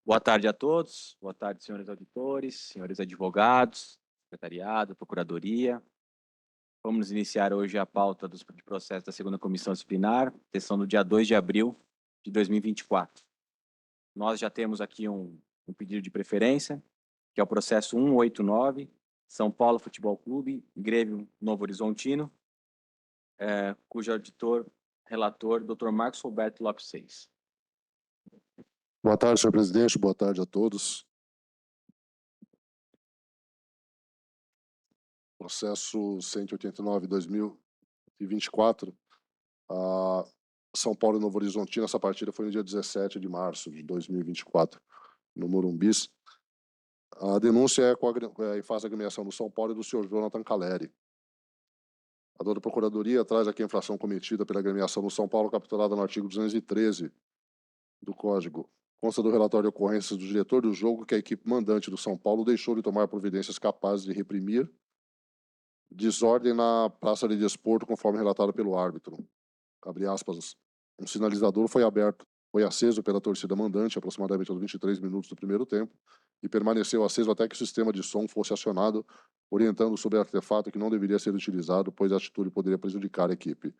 Boa tarde a todos, boa tarde, senhores auditores, senhores advogados, secretariado, procuradoria. Vamos iniciar hoje a pauta de processo da segunda comissão disciplinar, sessão do dia 2 de abril de 2024. Nós já temos aqui um pedido de preferência, que é o processo 189, São Paulo Futebol Clube, Grêmio Novo Horizontino, cujo relator, Dr. Marcos Roberto Lopes Seis. Boa tarde, senhor presidente. Boa tarde a todos. Processo 189/2024. São Paulo e Novo Horizontino. Essa partida foi no dia 17 de março de 2024, no Morumbis. A denúncia em fase de agremiação do São Paulo e do senhor Jonathan Caleri. A dona Procuradoria traz aqui a infração cometida pela agremiação do São Paulo, capturada no artigo 213 do Código. Consta do relatório de ocorrências do diretor do jogo que a equipe mandante do São Paulo deixou de tomar providências capazes de reprimir desordem na praça de desporto, conforme relatado pelo árbitro. Abre aspas. Um sinalizador foi aceso pela torcida mandante aproximadamente aos 23 minutos do primeiro tempo e permaneceu aceso até que o sistema de som fosse acionado, orientando sobre artefato que não deveria ser utilizado, pois a atitude poderia prejudicar a equipe.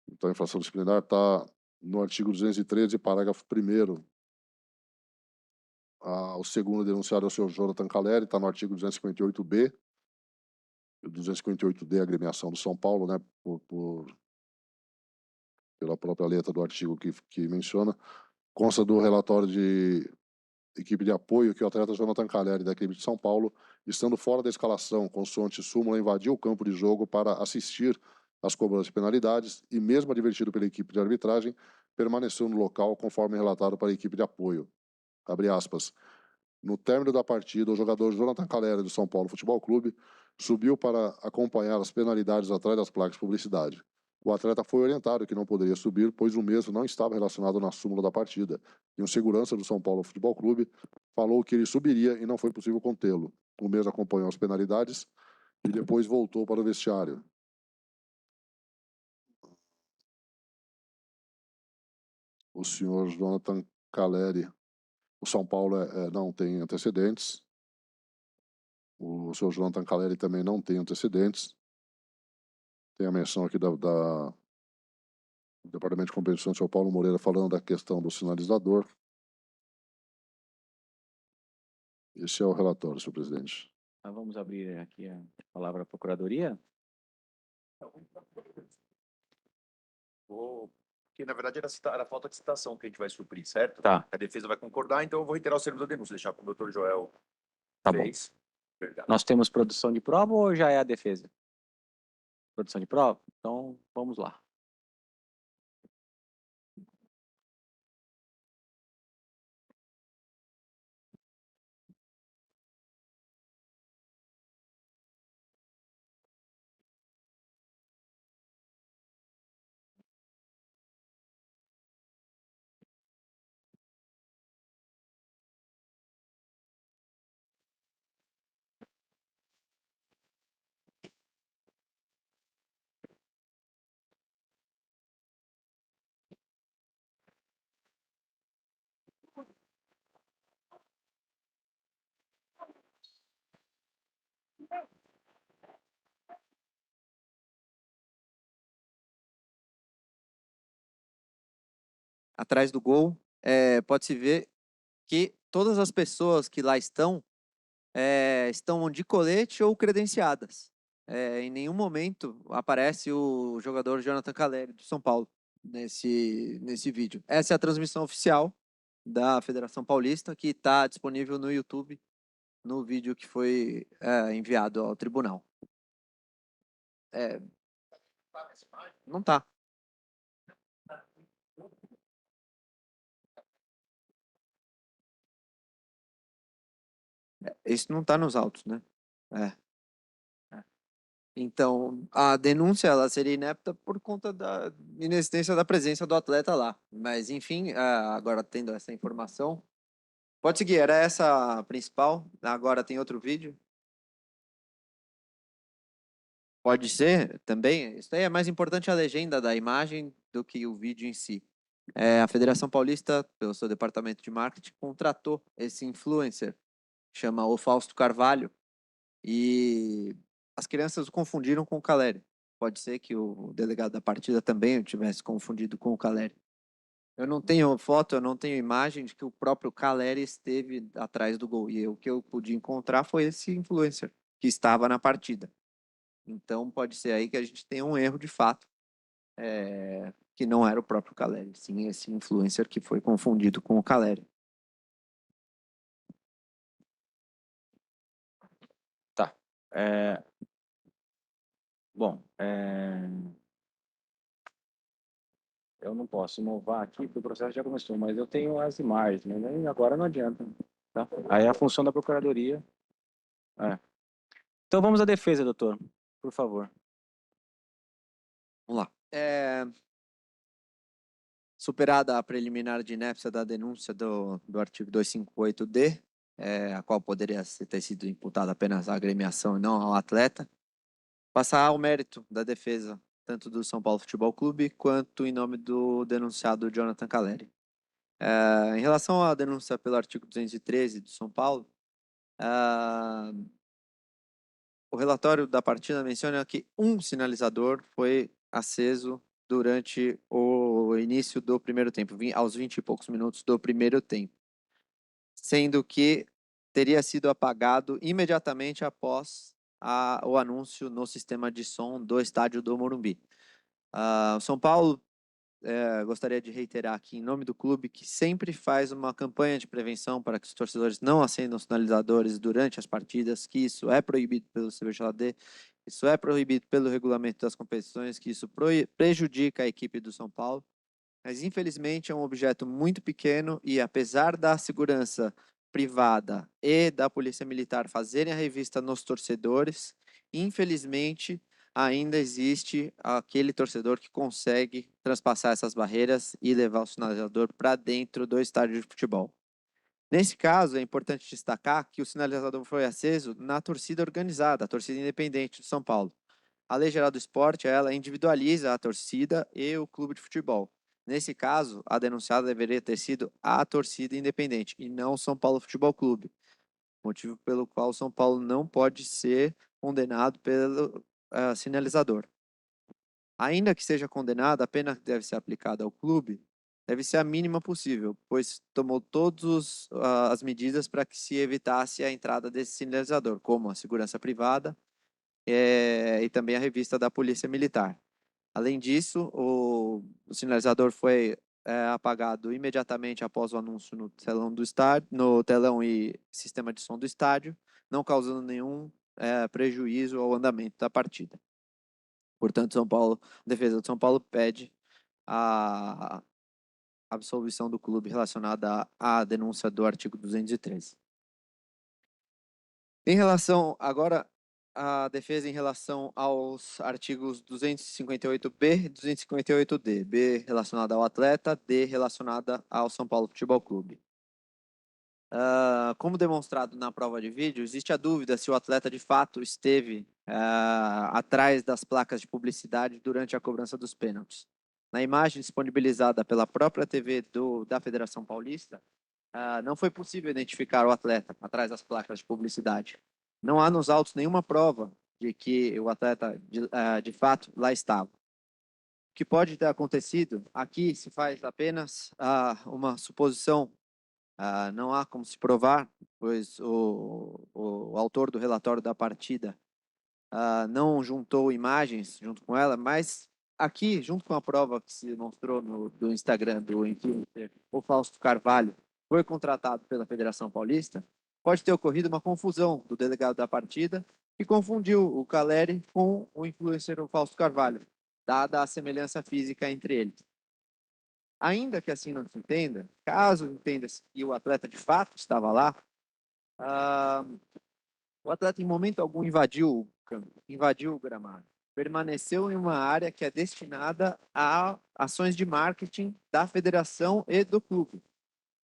Então, a infração disciplinar está no artigo 213, parágrafo 1º. O segundo denunciado é o senhor Jonathan Caleri, está no artigo 258b, o 258d, agremiação do São Paulo, né, pela própria letra do artigo que menciona. Consta do relatório de equipe de apoio que o atleta Jonathan Caleri, da equipe de São Paulo, estando fora da escalação, consoante súmula, invadiu o campo de jogo para assistir às cobranças de penalidades e, mesmo advertido pela equipe de arbitragem, permaneceu no local, conforme relatado para a equipe de apoio. Abre aspas. No término da partida, o jogador Jonathan Caleri, do São Paulo Futebol Clube, subiu para acompanhar as penalidades atrás das placas de publicidade. O atleta foi orientado que não poderia subir, pois o mesmo não estava relacionado na súmula da partida. E um segurança do São Paulo Futebol Clube falou que ele subiria e não foi possível contê-lo. O mesmo acompanhou as penalidades e depois voltou para o vestiário. O senhor Jonathan Caleri, o São Paulo não tem antecedentes. O senhor Jonathan Caleri também não tem antecedentes. Tem a menção aqui do Departamento de Compensação de São Paulo Moreira falando da questão do sinalizador. Esse é o relatório, senhor presidente. Vamos abrir aqui a palavra à Procuradoria. Porque, na verdade, era a falta de citação que a gente vai suprir, certo? Tá. A defesa vai concordar, então eu vou reiterar o servidor da denúncia, deixar para o doutor Joel. Tá fez. bom. Nós temos produção de prova ou já é a defesa? Produção de prova? Então, vamos lá. Atrás do gol, pode-se ver que todas as pessoas que lá estão estão de colete ou credenciadas. Em nenhum momento aparece o jogador Jonathan Caleri, do São Paulo, nesse vídeo. Essa é a transmissão oficial da Federação Paulista, que está disponível no YouTube, no vídeo que foi enviado ao tribunal. Não está. Isso não está nos autos, né? Então, a denúncia ela seria inepta por conta da inexistência da presença do atleta lá. Mas, enfim, agora tendo essa informação... Pode seguir, era essa a principal. Agora tem outro vídeo. Pode ser também. Isso aí é mais importante a legenda da imagem do que o vídeo em si. A Federação Paulista, pelo seu departamento de marketing, contratou esse influencer, chama o Fausto Carvalho, e as crianças o confundiram com o Caleri. Pode ser que o delegado da partida também o tivesse confundido com o Caleri. Eu não tenho foto, eu não tenho imagem de que o próprio Caleri esteve atrás do gol. E o que eu pude encontrar foi esse influencer que estava na partida. Então pode ser aí que a gente tenha um erro de fato, que não era o próprio Caleri, sim esse influencer que foi confundido com o Caleri. Tá. Bom, eu não posso inovar aqui, porque o processo já começou, mas eu tenho as imagens, mas aí agora não adianta. Tá? Aí é a função da Procuradoria. Então vamos à defesa, doutor, por favor. Vamos lá. Superada a preliminar de inépcia da denúncia do artigo 258-D, a qual poderia ter sido imputada apenas à agremiação e não ao atleta, passar ao mérito da defesa, tanto do São Paulo Futebol Clube, quanto em nome do denunciado Jonathan Caleri. Em relação à denúncia pelo artigo 213 do São Paulo, o relatório da partida menciona que um sinalizador foi aceso durante o início do primeiro tempo, aos 20 e poucos minutos do primeiro tempo, sendo que teria sido apagado imediatamente após o anúncio no sistema de som do estádio do Morumbi. O São Paulo gostaria de reiterar aqui, em nome do clube, que sempre faz uma campanha de prevenção para que os torcedores não acendam sinalizadores durante as partidas, que isso é proibido pelo CBJD, isso é proibido pelo regulamento das competições, que isso prejudica a equipe do São Paulo. Mas, infelizmente, é um objeto muito pequeno e, apesar da segurança privada e da Polícia Militar fazerem a revista nos torcedores, infelizmente, ainda existe aquele torcedor que consegue transpassar essas barreiras e levar o sinalizador para dentro do estádio de futebol. Nesse caso, é importante destacar que o sinalizador foi aceso na torcida organizada, a torcida independente de São Paulo. A Lei Geral do Esporte, ela individualiza a torcida e o clube de futebol. Nesse caso, a denunciada deveria ter sido a torcida independente e não o São Paulo Futebol Clube, motivo pelo qual o São Paulo não pode ser condenado pelo sinalizador. Ainda que seja condenado, a pena que deve ser aplicada ao clube deve ser a mínima possível, pois tomou todas as medidas para que se evitasse a entrada desse sinalizador, como a segurança privada e também a revista da Polícia Militar. Além disso, o sinalizador foi apagado imediatamente após o anúncio no telão do estádio, no telão e sistema de som do estádio, não causando nenhum prejuízo ao andamento da partida. Portanto, a defesa de São Paulo pede a absolvição do clube relacionada à denúncia do artigo 213. Em relação agora à defesa em relação aos artigos 258B e 258D, B relacionada ao atleta, D relacionada ao São Paulo Futebol Clube. Como demonstrado na prova de vídeo, existe a dúvida se o atleta de fato esteve atrás das placas de publicidade durante a cobrança dos pênaltis. Na imagem disponibilizada pela própria TV da Federação Paulista, não foi possível identificar o atleta atrás das placas de publicidade. Não há nos autos nenhuma prova de que o atleta, de fato, lá estava. O que pode ter acontecido, aqui se faz apenas uma suposição, não há como se provar, pois o autor do relatório da partida não juntou imagens junto com ela, mas aqui, junto com a prova que se mostrou do Instagram do influencer, o Fausto Carvalho, foi contratado pela Federação Paulista, pode ter ocorrido uma confusão do delegado da partida que confundiu o Caleri com o influencer o Fausto Carvalho, dada a semelhança física entre eles. Ainda que assim não se entenda, caso entenda-se que o atleta de fato estava lá, o atleta em momento algum invadiu o gramado. Permaneceu em uma área que é destinada a ações de marketing da federação e do clube.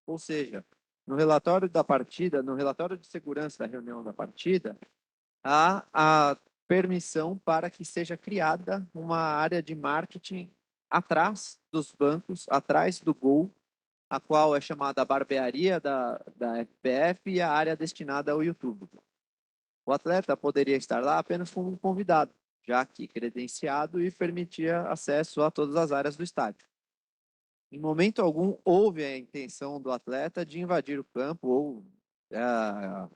Ou seja, no relatório da partida, no relatório de segurança da reunião da partida, há a permissão para que seja criada uma área de marketing atrás dos bancos, atrás do gol, a qual é chamada a barbearia da FPF e a área destinada ao YouTube. O atleta poderia estar lá apenas como um convidado, já que credenciado e permitia acesso a todas as áreas do estádio. Em momento algum, houve a intenção do atleta de invadir o campo ou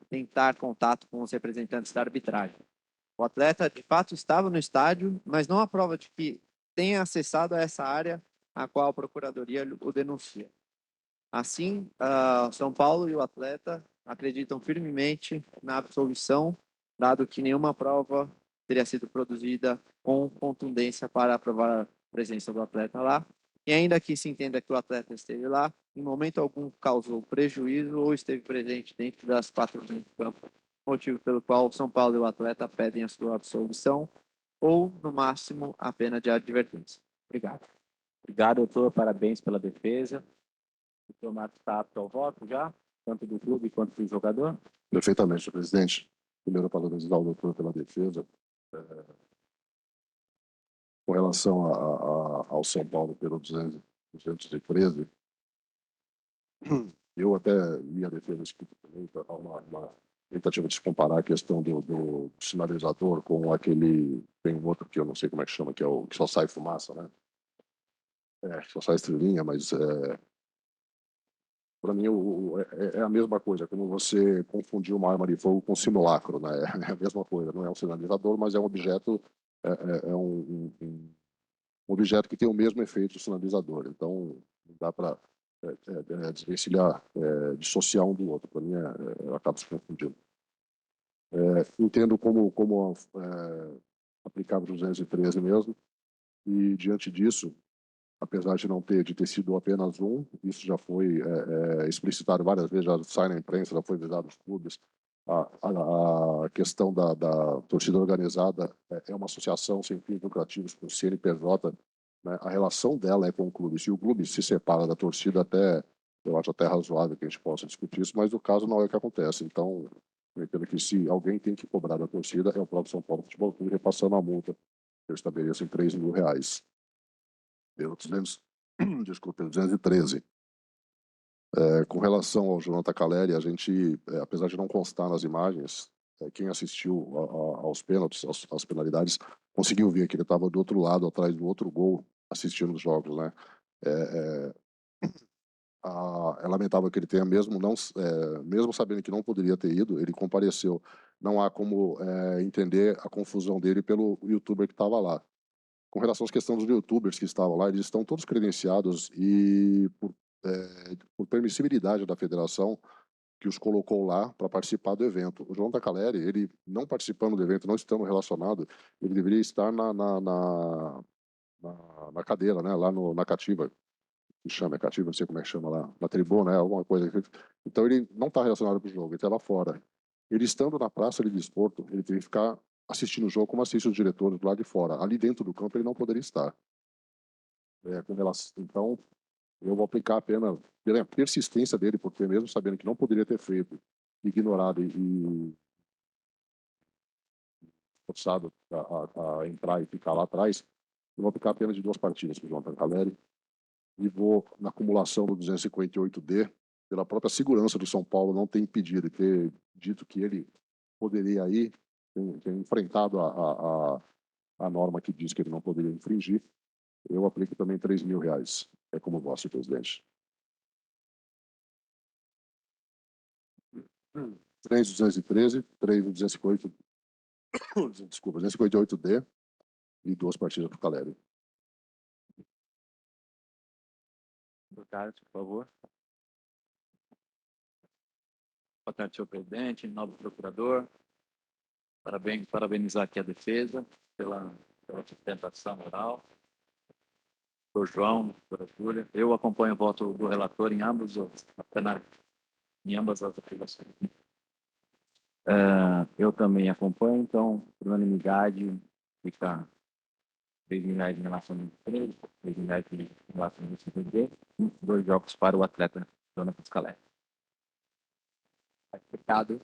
tentar contato com os representantes da arbitragem. O atleta, de fato, estava no estádio, mas não há prova de que tenha acessado a essa área a qual a Procuradoria o denuncia. Assim, São Paulo e o atleta acreditam firmemente na absolvição, dado que nenhuma prova teria sido produzida com contundência para provar a presença do atleta lá. E ainda que se entenda que o atleta esteve lá, em momento algum causou prejuízo ou esteve presente dentro das 4 linhas do campo, motivo pelo qual São Paulo e o atleta pedem a sua absolvição ou, no máximo, a pena de advertência. Obrigado. Obrigado, doutor. Parabéns pela defesa. O doutor Marcos está apto ao voto já, tanto do clube quanto do jogador. Perfeitamente, senhor presidente. Primeiro, parabenizar o doutor pela defesa. Com relação ao São Paulo pelo 213, eu até li a defesa escrita também, uma tentativa de se comparar a questão do sinalizador com aquele, tem um outro que eu não sei como é que chama, que é o que só sai fumaça, né? Só sai estrelinha, mas para mim é a mesma coisa, como você confundir uma arma de fogo com simulacro, né? É a mesma coisa, não é um sinalizador, mas é um objeto, um objeto que tem o mesmo efeito do sinalizador. Então, não dá para desvencilhar, dissociar um do outro. Para mim, eu acabo se confundindo. Entendo como aplicar o 213 mesmo, e diante disso, apesar de ter sido apenas um, isso já foi explicitado várias vezes, já sai na imprensa, já foi avisado os clubes. A questão da torcida organizada é uma associação sem fins lucrativos com o CNPJ, né? A relação dela é com o clube. Se o clube se separa da torcida, eu acho até razoável que a gente possa discutir isso, mas no caso não é o que acontece. Então, eu entendo que se alguém tem que cobrar da torcida, é o próprio São Paulo Futebol Clube repassando a multa que eu estabeleço em R$ 3.000. Pelo 200, desculpa, pelo 213. Com relação ao Jonathan Calleri, a gente, apesar de não constar nas imagens, quem assistiu aos pênaltis, às penalidades, conseguiu ver que ele estava do outro lado, atrás do outro gol, assistindo os jogos, né? É lamentável que ele tenha mesmo sabendo que não poderia ter ido, ele compareceu. Não há como entender a confusão dele pelo youtuber que estava lá. Com relação às questões dos youtubers que estavam lá, eles estão todos credenciados e por permissibilidade da federação que os colocou lá para participar do evento. O João da Caleri, ele não participando do evento, não estando relacionado, ele deveria estar na cadeira, né, lá na cativa, que chama, é cativa, não sei como é que chama lá, na tribuna, alguma coisa. Então ele não está relacionado com o jogo, ele está lá fora. Ele estando na praça de desporto, ele tem que ficar assistindo o jogo como assiste os diretores do lado de fora. Ali dentro do campo ele não poderia estar. Então, eu vou aplicar a pena pela persistência dele, porque mesmo sabendo que não poderia ter feito, ignorado e forçado a entrar e ficar lá atrás, eu vou aplicar a pena de 2 partidas para o João Caleri e vou na acumulação do 258D, pela própria segurança do São Paulo não ter impedido, ter dito que ele poderia ir, ter enfrentado a norma que diz que ele não poderia infringir, eu aplico também R$ 3.000. É como gosto, presidente. 3 do 213, 3 do 258, desculpa, 258D e 2 partidas para o Caleri. Obrigado, por favor. Boa tarde, senhor presidente, nobre procurador. Parabenizar aqui a defesa pela sustentação oral. Doutor João, doutora Júlia. Eu acompanho o voto do relator em ambas as aplicações. Eu também acompanho, então, por unanimidade, fica R$ 3.000 em relação ao 13, R$ 3.000 em relação ao 50, 2 jogos para o atleta Jonathan Caleri. Obrigado.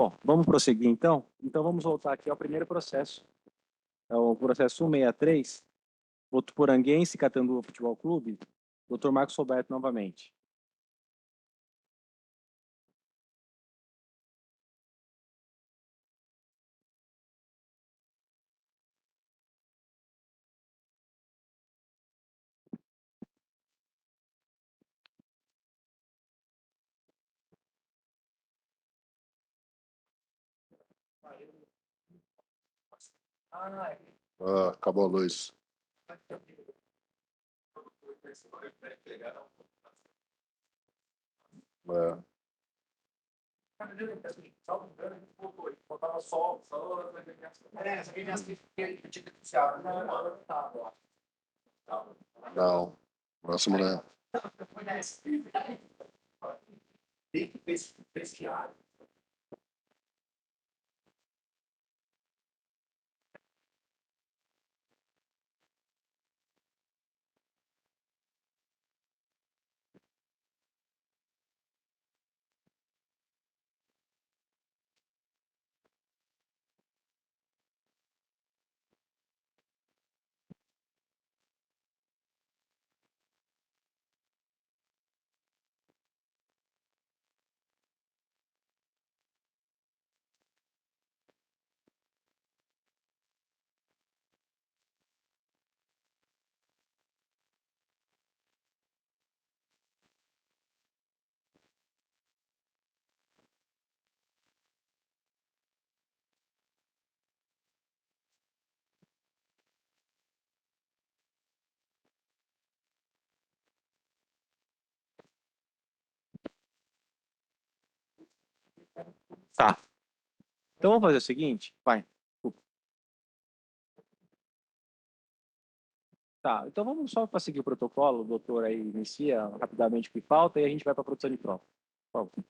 Bom, vamos prosseguir então? Então vamos voltar aqui ao primeiro processo. É o processo 163, Votuporanguense Catanduva Futebol Clube, Dr. Marcos Roberto novamente. Acabou a luz. É. Não. Próximo, né? Tá. Então vamos fazer o seguinte, vai. Tá, então vamos só para seguir o protocolo, o doutor aí inicia rapidamente o que falta e a gente vai para a produção de prova. Por favor.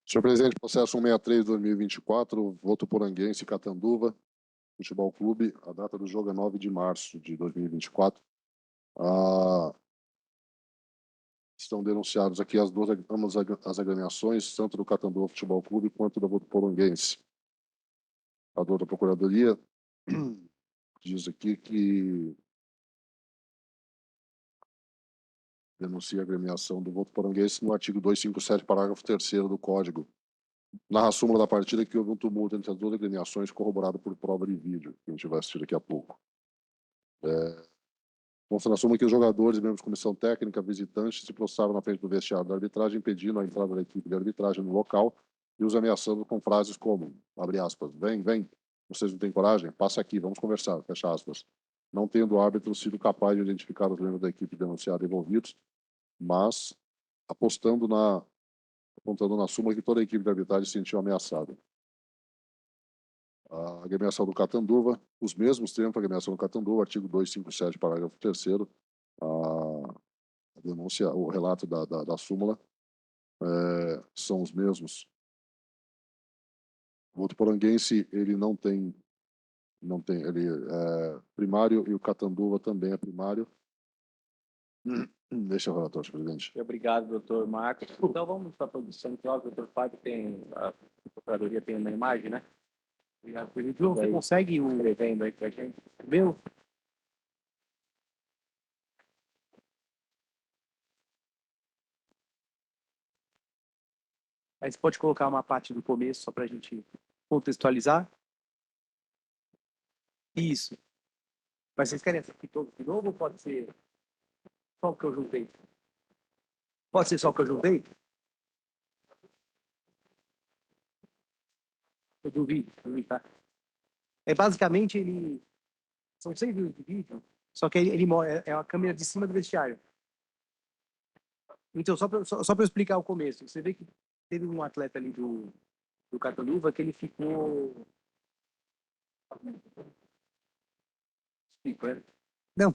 Senhor presidente, processo 163 de 2024, Votuporanguense Catanduva Futebol Clube, a data do jogo é 9 de março de 2024. Estão denunciados aqui ambas as agremiações, tanto do Catanduva Futebol Clube quanto da Votuporanguense. A doutora Procuradoria diz aqui que denuncia a agremiação do Votuporanguense no artigo 257, parágrafo 3º do Código. Narra a súmula da partida que houve um tumulto entre as duas agremiações, corroborado por prova de vídeo, que a gente vai assistir daqui a pouco. Consta na súmula que os jogadores e membros de comissão técnica, visitantes, se prostraram na frente do vestiário da arbitragem, impedindo a entrada da equipe de arbitragem no local e os ameaçando com frases como, abre aspas, vem, vocês não têm coragem? Passa aqui, vamos conversar, fecha aspas. Não tendo o árbitro sido capaz de identificar os membros da equipe denunciada envolvidos, mas apontando na súmula que toda a equipe de arbitragem se sentiu ameaçada. A agremiação do Catanduva, os mesmos termos para a agremiação do Catanduva, artigo 257, parágrafo 3º, a denúncia, o relato da súmula são os mesmos. O Votuporanguense, ele não tem, ele é primário e o Catanduva também é primário. Deixa eu relatar, senhor presidente. Obrigado, doutor Marcos. Então vamos para a produção de prova. O doutor Fábio tem, a Procuradoria tem uma imagem, né? Obrigado, Felipe. Você consegue o evento aí para a gente? Viu? Aí você pode colocar uma parte do começo só para a gente contextualizar? Isso. Mas vocês querem essa aqui toda de novo ou pode ser só o que eu juntei? Pode ser só o que eu juntei? Eu duvido, tá? Basicamente, são 6 minutos de vídeo, só que é a câmera de cima do vestiário. Então, só para eu explicar o começo, você vê que teve um atleta ali do Catanduva que ele ficou... Explico, né? Não,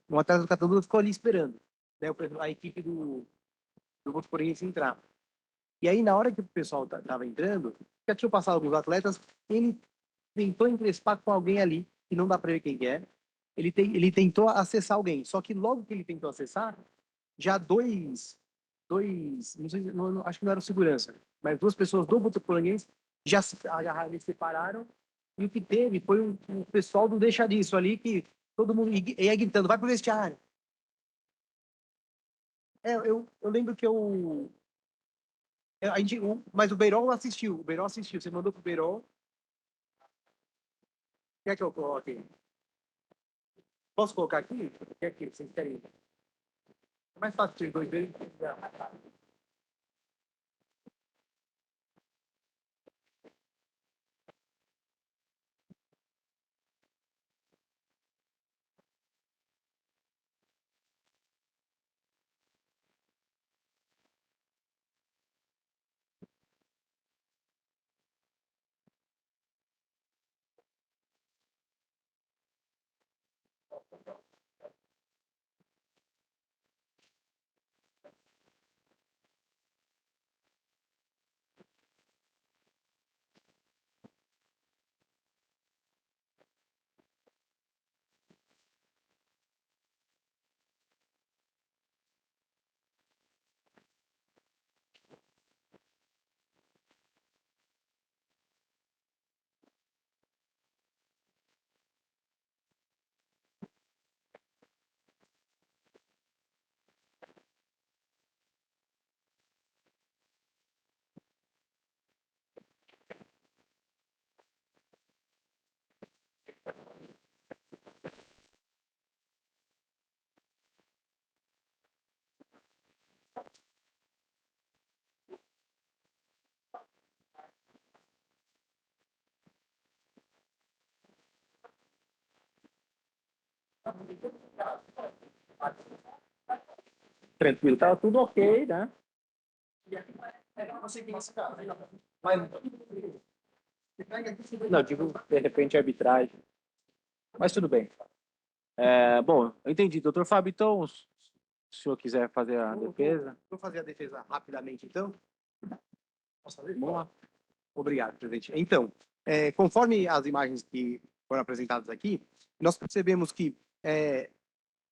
um atleta do Catanduva ficou ali esperando, né, a equipe do Votuporanguense entrar. E aí, na hora que o pessoal estava entrando, já tinham passado alguns atletas, ele tentou encrespar com alguém ali, que não dá para ver quem é. Ele tentou acessar alguém, só que logo que ele tentou acessar, já dois dois, não sei, acho que não era o segurança, mas duas pessoas do Botafoguense já se agarraram e separaram. E o que teve foi um pessoal do deixa disso ali que todo mundo ia gritando, vai pro vestiário. Eu lembro que a gente, mas o Beirol assistiu, você mandou pro Beirol. Quer que eu coloque? Posso colocar aqui? Quer que vocês querem? É mais fácil vocês dois verem. Tranquilo, tava tudo ok, né? Não, digo, de repente, arbitragem. Mas tudo bem. Bom, eu entendi. Doutor Fábio, então, se o senhor quiser fazer a defesa. Vou fazer a defesa rapidamente, então. Posso fazer? Vamos lá. Obrigado, presidente. Então, conforme as imagens que foram apresentadas aqui, nós percebemos que,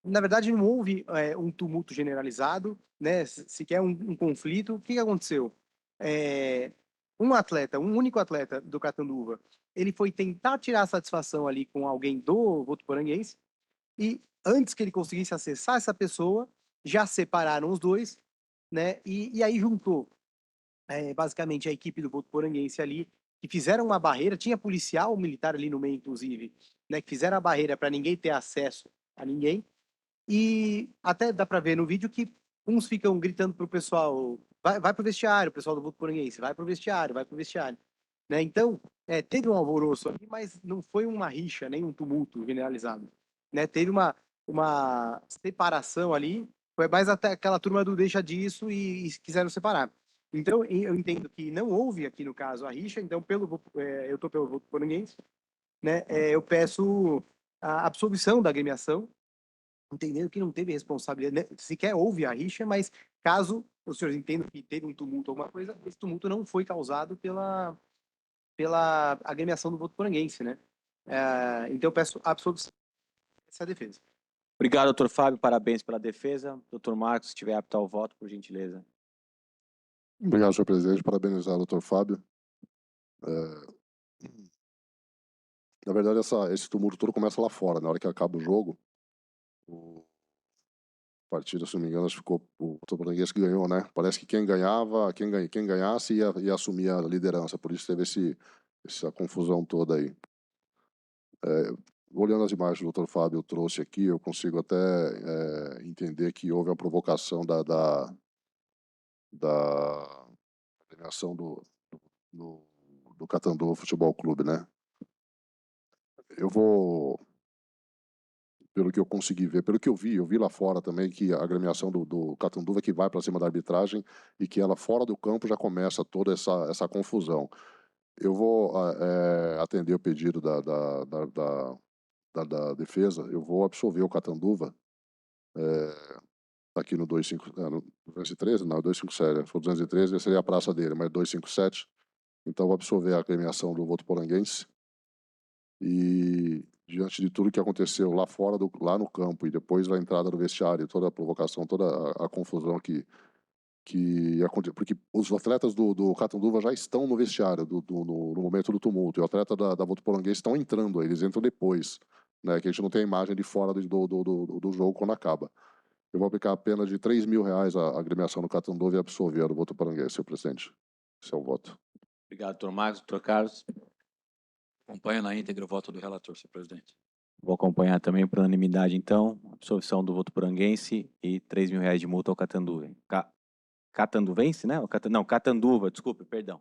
na verdade, não houve um tumulto generalizado, né? Sequer um conflito. O que aconteceu? Um único atleta do Catanduva, ele foi tentar tirar satisfação ali com alguém do Votuporanguense, e antes que ele conseguisse acessar essa pessoa, já separaram os dois, né? E aí juntou basicamente a equipe do Votuporanguense ali, que fizeram uma barreira, tinha policial militar ali no meio, inclusive, né? Que fizeram a barreira para ninguém ter acesso a ninguém. E até dá para ver no vídeo que uns ficam gritando pro pessoal, vai pro vestiário, o pessoal do Votuporanguense, vai pro vestiário, vai pro vestiário. Né? Então, teve um alvoroço ali, mas não foi uma rixa, nem um tumulto generalizado. Né? Teve uma separação ali, foi mais até aquela turma do deixa disso e quiseram separar. Então, eu entendo que não houve aqui no caso a rixa, então eu estou pelo Votuporanguense, né? Eu peço a absolvição da agremiação, entendendo que não teve responsabilidade, né? Sequer houve a rixa, mas caso os senhores entendam que teve um tumulto ou alguma coisa, esse tumulto não foi causado pela agremiação do Votuporanguense, né? Então eu peço absolvição dessa defesa. Obrigado, doutor Fábio. Parabéns pela defesa. Doutor Marcos, se estiver apto ao voto, por gentileza. Obrigado, senhor presidente. Parabenizar o doutor Fábio. Na verdade, esse tumulto todo começa lá fora. Na hora que acaba o jogo, o partida, se não me engano, ficou o Botafoguense que ganhou, né? Parece que quem ganhasse ia assumir a liderança. Por isso teve essa confusão toda aí. Olhando as imagens que o doutor Fábio trouxe aqui, eu consigo até entender que houve a provocação da premiação do Catanduva Futebol Clube, né? Eu vou, pelo que eu consegui ver, pelo que eu vi lá fora também, que a agremiação do Catanduva que vai para cima da arbitragem e que ela fora do campo já começa toda essa confusão. Eu vou atender o pedido da defesa, eu vou absolver o Catanduva, aqui no 213, não, 257, se for 213, seria a praça dele, mas 257, então vou absolver a agremiação do Votuporanguense. E diante de tudo que aconteceu lá fora, lá no campo, e depois a entrada do vestiário, toda a provocação, toda a confusão que porque os atletas do Catanduva já estão no vestiário no momento do tumulto, e o atleta da Votuporanga estão entrando, eles entram depois, né, que a gente não tem a imagem de fora do jogo quando acaba. Eu vou aplicar a pena de R$ 3.000 à agremiação do Catanduva e absolver o Votuporanguense, senhor presidente. Esse é o voto. Obrigado, doutor Marcos. Doutor Carlos, Acompanho na íntegra o voto do relator, senhor presidente. vou acompanhar também por unanimidade, então, absolvição do Votuporanguense e R$ 3.000 de multa ao Catanduva. Catanduvense, né? Não, Catanduva, desculpe, perdão.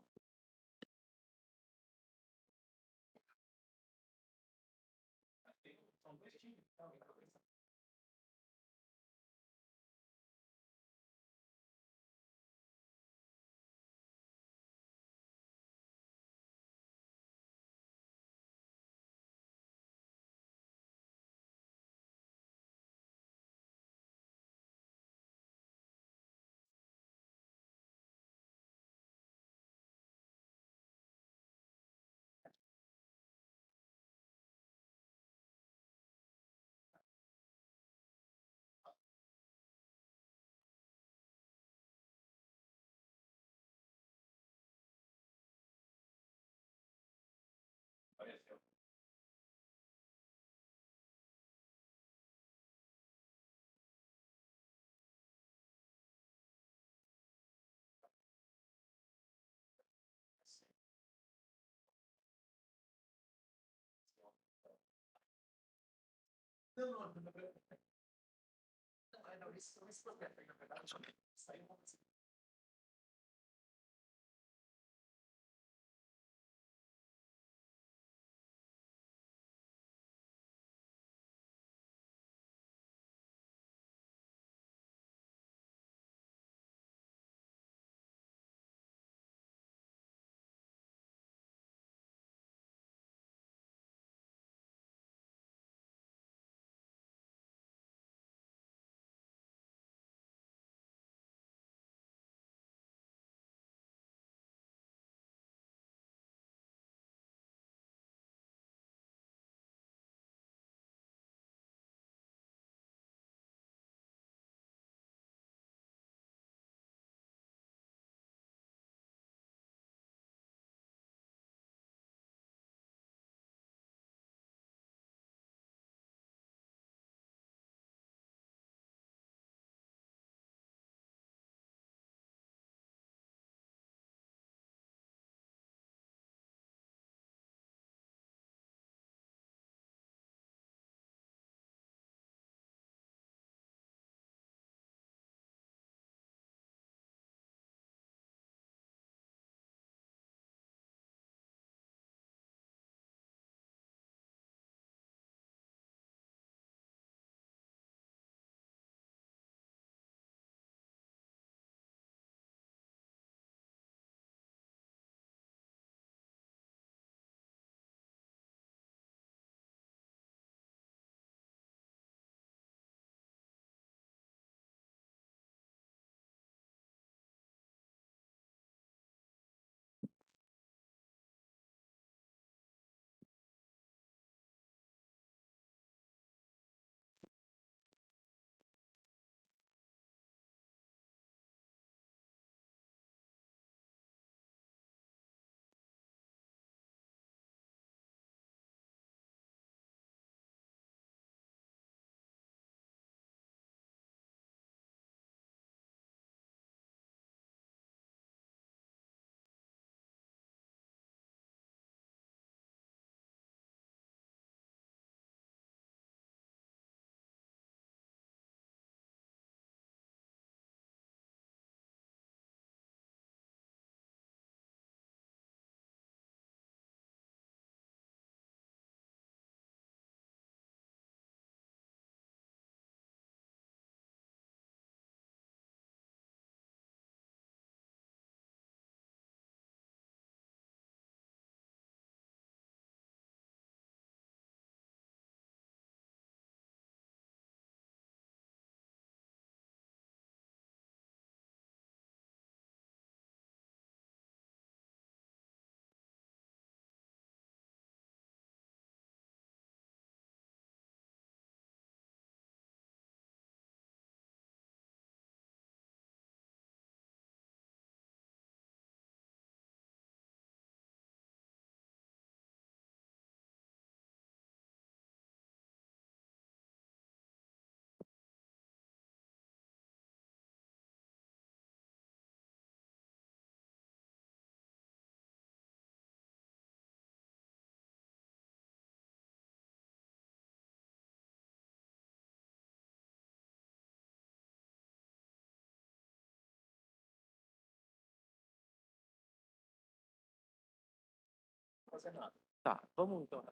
fazer nada. Tá, vamos então.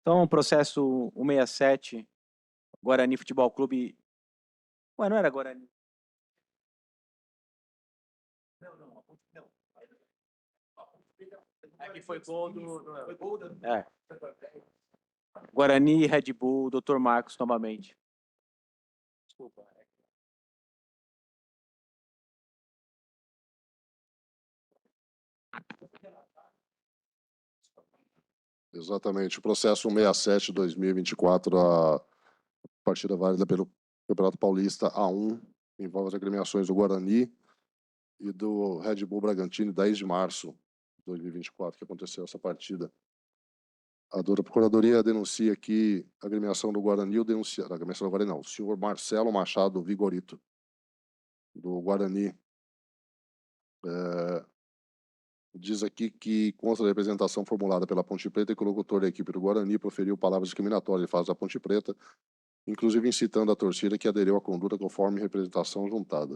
Então, processo 167, Guarani Futebol Clube. Ué, não era Guarani? Não. É que foi gol do. Foi gol do. É. Guarani e Red Bull, Dr. Marcos novamente. Desculpa. Exatamente. O processo 167 2024, a partida válida pelo Campeonato Paulista A1, envolve as agremiações do Guarani e do Red Bull Bragantino, 10 de março de 2024, que aconteceu essa partida. A Procuradoria denuncia que a agremiação do Guarani, a agremiação do Guarani não, o senhor Marcelo Machado Vigorito, do Guarani, diz aqui que consta da representação formulada pela Ponte Preta e que o locutor da equipe do Guarani proferiu palavras discriminatórias em face da Ponte Preta, inclusive incitando a torcida que aderiu à conduta conforme representação juntada.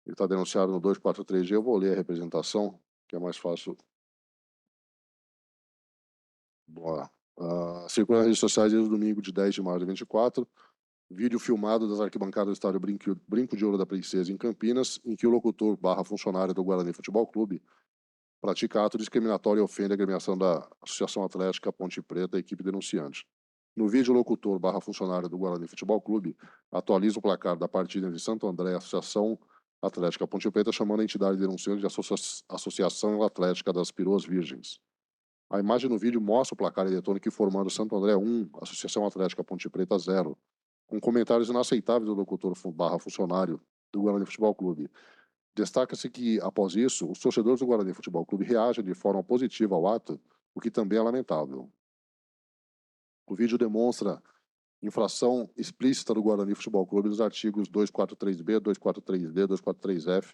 Ele está denunciado no 243G, eu vou ler a representação, que é mais fácil. Bora. Circula nas redes sociais desde o domingo de 10 de março de 24, vídeo filmado das arquibancadas do estádio Brinco de Ouro da Princesa, em Campinas, em que o locutor / funcionário do Guarani Futebol Clube pratica ato discriminatório e ofende a agremiação da Associação Atlética Ponte Preta, a equipe denunciante. No vídeo, o locutor / funcionário do Guarani Futebol Clube atualiza o placar da partida entre Santo André e a Associação Atlética Ponte Preta, chamando a entidade denunciante de Associação Atlética das Piroas Virgens. A imagem no vídeo mostra o placar eletrônico informando Santo André 1, Associação Atlética Ponte Preta 0, com comentários inaceitáveis do locutor / funcionário do Guarani Futebol Clube. Destaca-se que, após isso, os torcedores do Guarani Futebol Clube reagem de forma positiva ao ato, o que também é lamentável. O vídeo demonstra infração explícita do Guarani Futebol Clube nos artigos 243B, 243D, 243F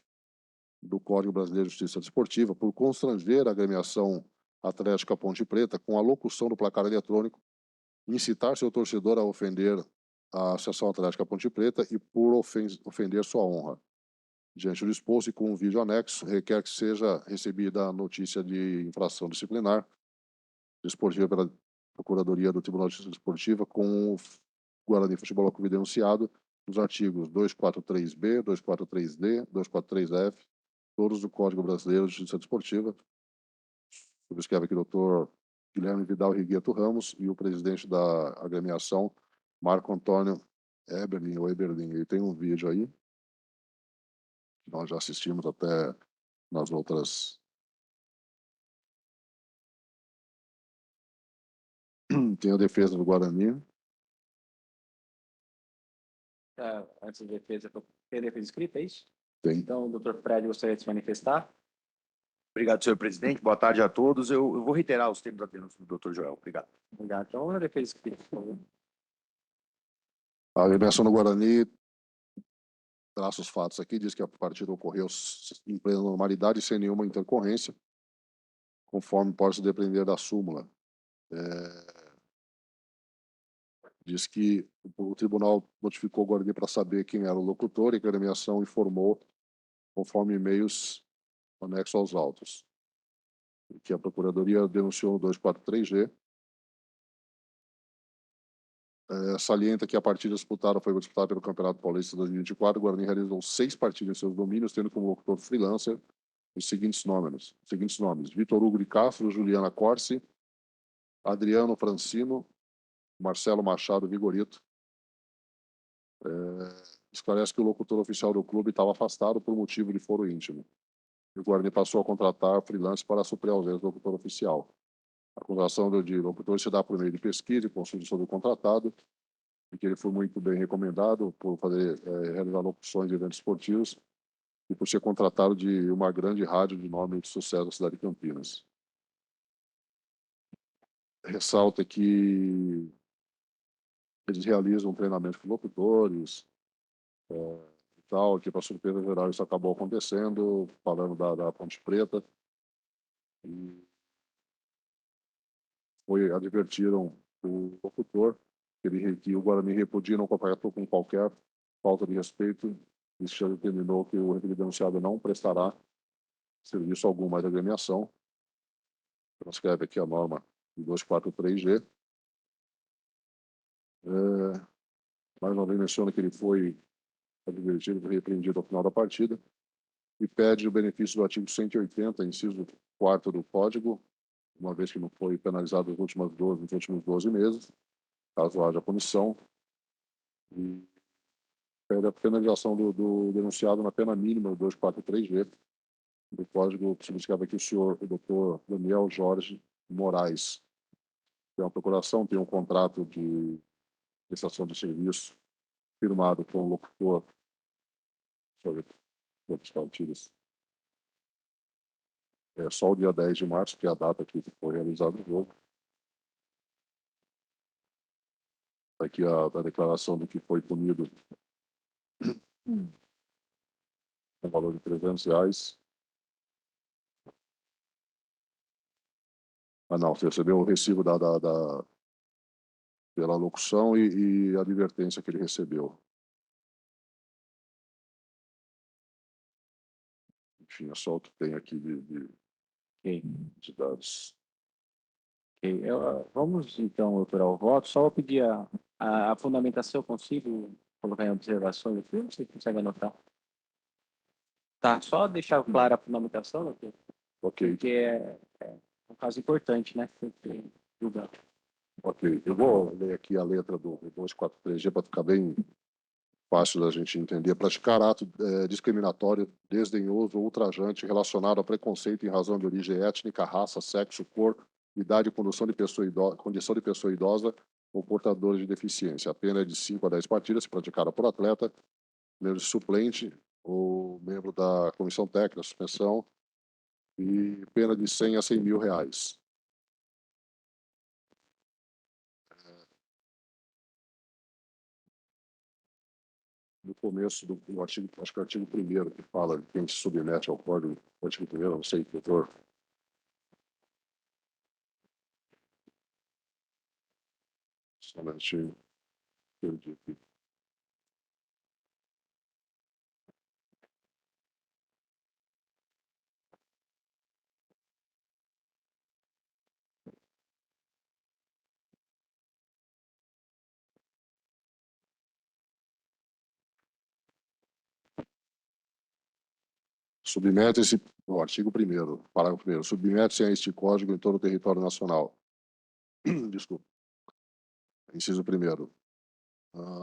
do Código Brasileiro de Justiça Desportiva por constranger a agremiação Atlética Ponte Preta com a locução do placar eletrônico, incitar seu torcedor a ofender a Associação Atlética Ponte Preta e por ofender sua honra. Diante do exposto e com um vídeo anexo, requer que seja recebida a notícia de infração disciplinar desportiva pela Procuradoria do Tribunal de Justiça Desportiva com o Guarani Futebol Clube denunciado nos artigos 243B, 243D, 243F, todos do Código Brasileiro de Justiça Desportiva. Subscreve aqui o doutor Guilherme Vidal Rigueto Ramos e o presidente da agremiação, Marco Antônio Eberlin, ou Eberlin. Ele tem um vídeo aí, nós já assistimos até nas outras. Tem a defesa do Guarani. Antes da defesa, tem a defesa escrita, é isso? Tem. Então, o doutor Fred gostaria de se manifestar. Obrigado, senhor presidente. Boa tarde a todos. Eu vou reiterar os termos da denúncia do doutor Joel. Obrigado. Obrigado. Então, a defesa escrita, por favor. A agremiação do Guarani traça os fatos aqui, diz que a partida ocorreu em plena normalidade, sem nenhuma intercorrência, conforme pode se depender da súmula. Diz que o tribunal notificou o Guarani para saber quem era o locutor e que a agremiação informou conforme e-mails anexos aos autos. E que a Procuradoria denunciou no 243G. Salienta que a partida disputada foi disputada pelo Campeonato Paulista 2024. O Guarani realizou 6 partidas em seus domínios, tendo como locutor freelancer os seguintes nomes: Vitor Hugo de Castro, Juliana Corsi, Adriano Francino, Marcelo Machado Vigorito. Esclarece que o locutor oficial do clube estava afastado por motivo de foro íntimo. O Guarani passou a contratar freelance para suprir a ausência do locutor oficial. A contratação de locutor se dá por meio de pesquisa e consulta sobre o contratado, e que ele foi muito bem recomendado por realizar locuções de eventos esportivos e por ser contratado de uma grande rádio de nome de sucesso da cidade de Campinas. Ressalta que eles realizam um treinamento com locutores e tal, que para surpresa geral isso acabou acontecendo, falando da Ponte Preta. E advertiram o locutor que o Guarani repudia não compactou com qualquer falta de respeito. Isso já determinou que o denunciado não prestará serviço algum mais agremiação. Transcreve aqui a norma de 243G. Mais uma vez menciona que ele foi advertido e repreendido ao final da partida e pede o benefício do artigo 180, inciso 4º do Código, uma vez que não foi penalizado nos últimos 12 meses, caso haja punição, e pede a penalização do denunciado na pena mínima do 243G do Código, que significava aqui o doutor Daniel Jorge Moraes. Tem uma procuração, tem um contrato de prestação de serviço firmado com o locutor. Deixa eu ver quantos partidos. É só o dia 10 de março, que é a data que foi realizado o jogo. Aqui a declaração do que foi punido com valor de R$300. Ah, não, você recebeu o recibo pela locução e a advertência que ele recebeu. Enfim, é só o que tem aqui de dados. Ok. Vamos, então, doutor, ao voto. Só vou pedir a fundamentação, eu consigo colocar em observações aqui? Você consegue anotar? Tá, só deixar clara a fundamentação, doutor, Ok, porque é um caso importante, né? Tem que julgar. ok. Eu vou ler aqui a letra do 243G para ficar bem fácil da gente entender. Praticar ato discriminatório, desdenhoso ou ultrajante relacionado a preconceito em razão de origem étnica, raça, sexo, cor, idade e condição de pessoa idosa ou portador de deficiência. A pena é de 5 a 10 partidas, se praticada por atleta, membro suplente ou membro da comissão técnica, suspensão, e pena de 100 a 100 mil reais. No começo do artigo, acho que é o artigo 1º, que fala de quem se submete ao código, o artigo 1º, não sei, doutor. Somente perdi aqui. Submete-se, o artigo 1º, parágrafo 1º, submete-se a este código em todo o território nacional. Desculpa. Inciso 1º.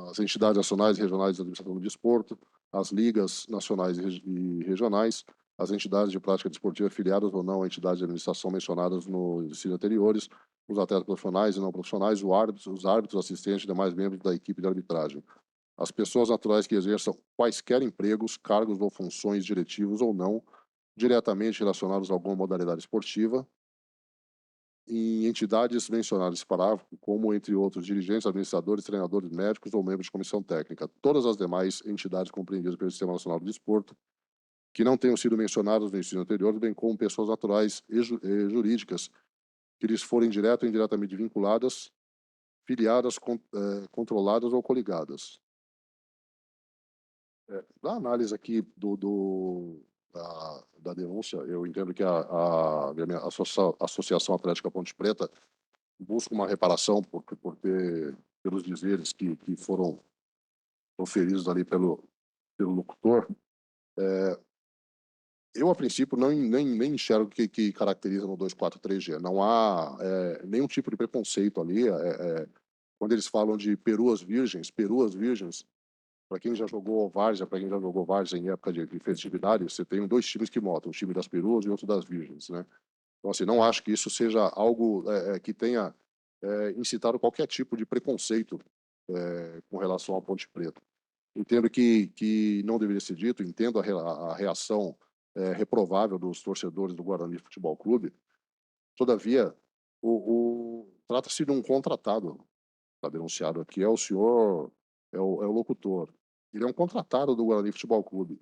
As entidades nacionais e regionais de administração do desporto, as ligas nacionais e regionais, as entidades de prática desportiva filiadas ou não a entidades de administração mencionadas nos incisos anteriores, os atletas profissionais e não profissionais, os árbitros, assistentes e demais membros da equipe de arbitragem. As pessoas naturais que exerçam quaisquer empregos, cargos ou funções diretivos ou não, diretamente relacionados a alguma modalidade esportiva, em entidades mencionadas nesse parágrafo, como, entre outros, dirigentes, administradores, treinadores, médicos ou membros de comissão técnica. Todas as demais entidades compreendidas pelo Sistema Nacional do Desporto, que não tenham sido mencionadas no ensino anterior, bem como pessoas naturais e jurídicas que lhes forem direto ou indiretamente vinculadas, filiadas, controladas ou coligadas. Na análise aqui da denúncia, eu entendo que a Associação Atlética Ponte Preta busca uma reparação pelos dizeres que foram proferidos ali pelo locutor. Eu, a princípio, nem enxergo que caracteriza no 243G. Não há nenhum tipo de preconceito ali. Quando eles falam de peruas virgens, para quem já jogou várzea, em época de festividade, você tem 2 times que montam, um time das peruas e outro das virgens, né? Então, assim, não acho que isso seja algo que tenha incitado qualquer tipo de preconceito com relação à Ponte Preta. Entendo que não deveria ser dito, entendo a reação reprovável dos torcedores do Guarani Futebol Clube. Todavia, trata-se de um contratado. Está denunciado aqui, é o senhor, é o locutor. Ele é um contratado do Guarani Futebol Clube.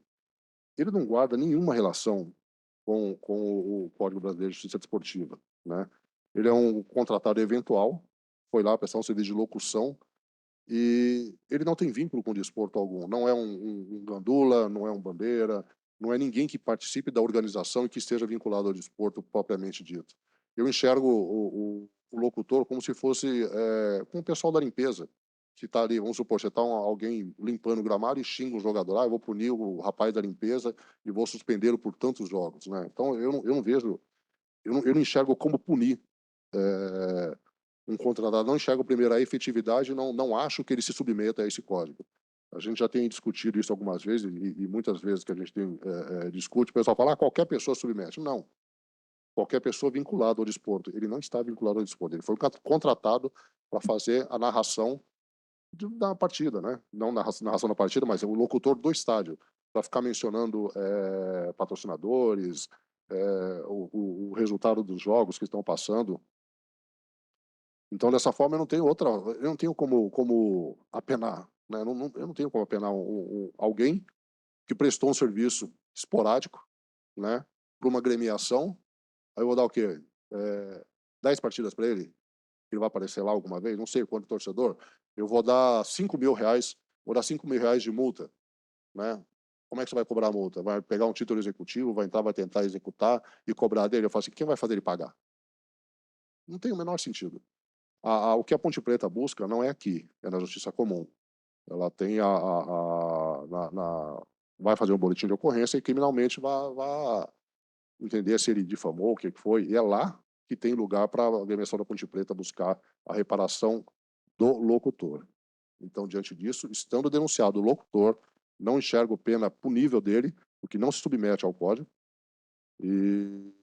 Ele não guarda nenhuma relação com o Código Brasileiro de Justiça Desportiva, né? Ele é um contratado eventual, foi lá prestar um serviço de locução e ele não tem vínculo com desporto algum. Não é um gandula, não é um bandeira, não é ninguém que participe da organização e que esteja vinculado ao desporto propriamente dito. Eu enxergo o locutor como se fosse como o pessoal da limpeza, que está ali, vamos supor, você está alguém limpando o gramado e xinga um jogador, eu vou punir o rapaz da limpeza e vou suspendê-lo por tantos jogos, né? Então, eu não vejo, eu não enxergo como punir um contratado, não enxergo primeiro a efetividade, não acho que ele se submeta a esse código. A gente já tem discutido isso algumas vezes e muitas vezes que a gente discute, o pessoal fala, qualquer pessoa submete. Não. Qualquer pessoa vinculada ao desporto. Ele não está vinculado ao desporto. Ele foi contratado para fazer a narração da partida, né? Não narração da partida, mas é o locutor do estádio, para ficar mencionando patrocinadores, o resultado dos jogos que estão passando. Então, dessa forma, eu não tenho como apenar, né? Eu não tenho como apenar alguém que prestou um serviço esporádico, né, para uma agremiação. Aí eu vou dar o quê? 10 partidas para ele? Ele vai aparecer lá alguma vez? Não sei quanto torcedor. Eu vou dar R$ 5.000, vou dar R$ 5.000 de multa, né? Como é que você vai cobrar a multa? Vai pegar um título executivo, vai entrar, vai tentar executar e cobrar dele? Eu falo assim, quem vai fazer ele pagar? Não tem o menor sentido. O que a Ponte Preta busca não é aqui, é na Justiça Comum. Ela tem vai fazer um boletim de ocorrência e criminalmente vai entender se ele difamou, o que foi. E é lá que tem lugar para a agremiação da Ponte Preta buscar a reparação do locutor. Então, diante disso, estando denunciado o locutor, não enxergo pena punível dele, porque não se submete ao código, e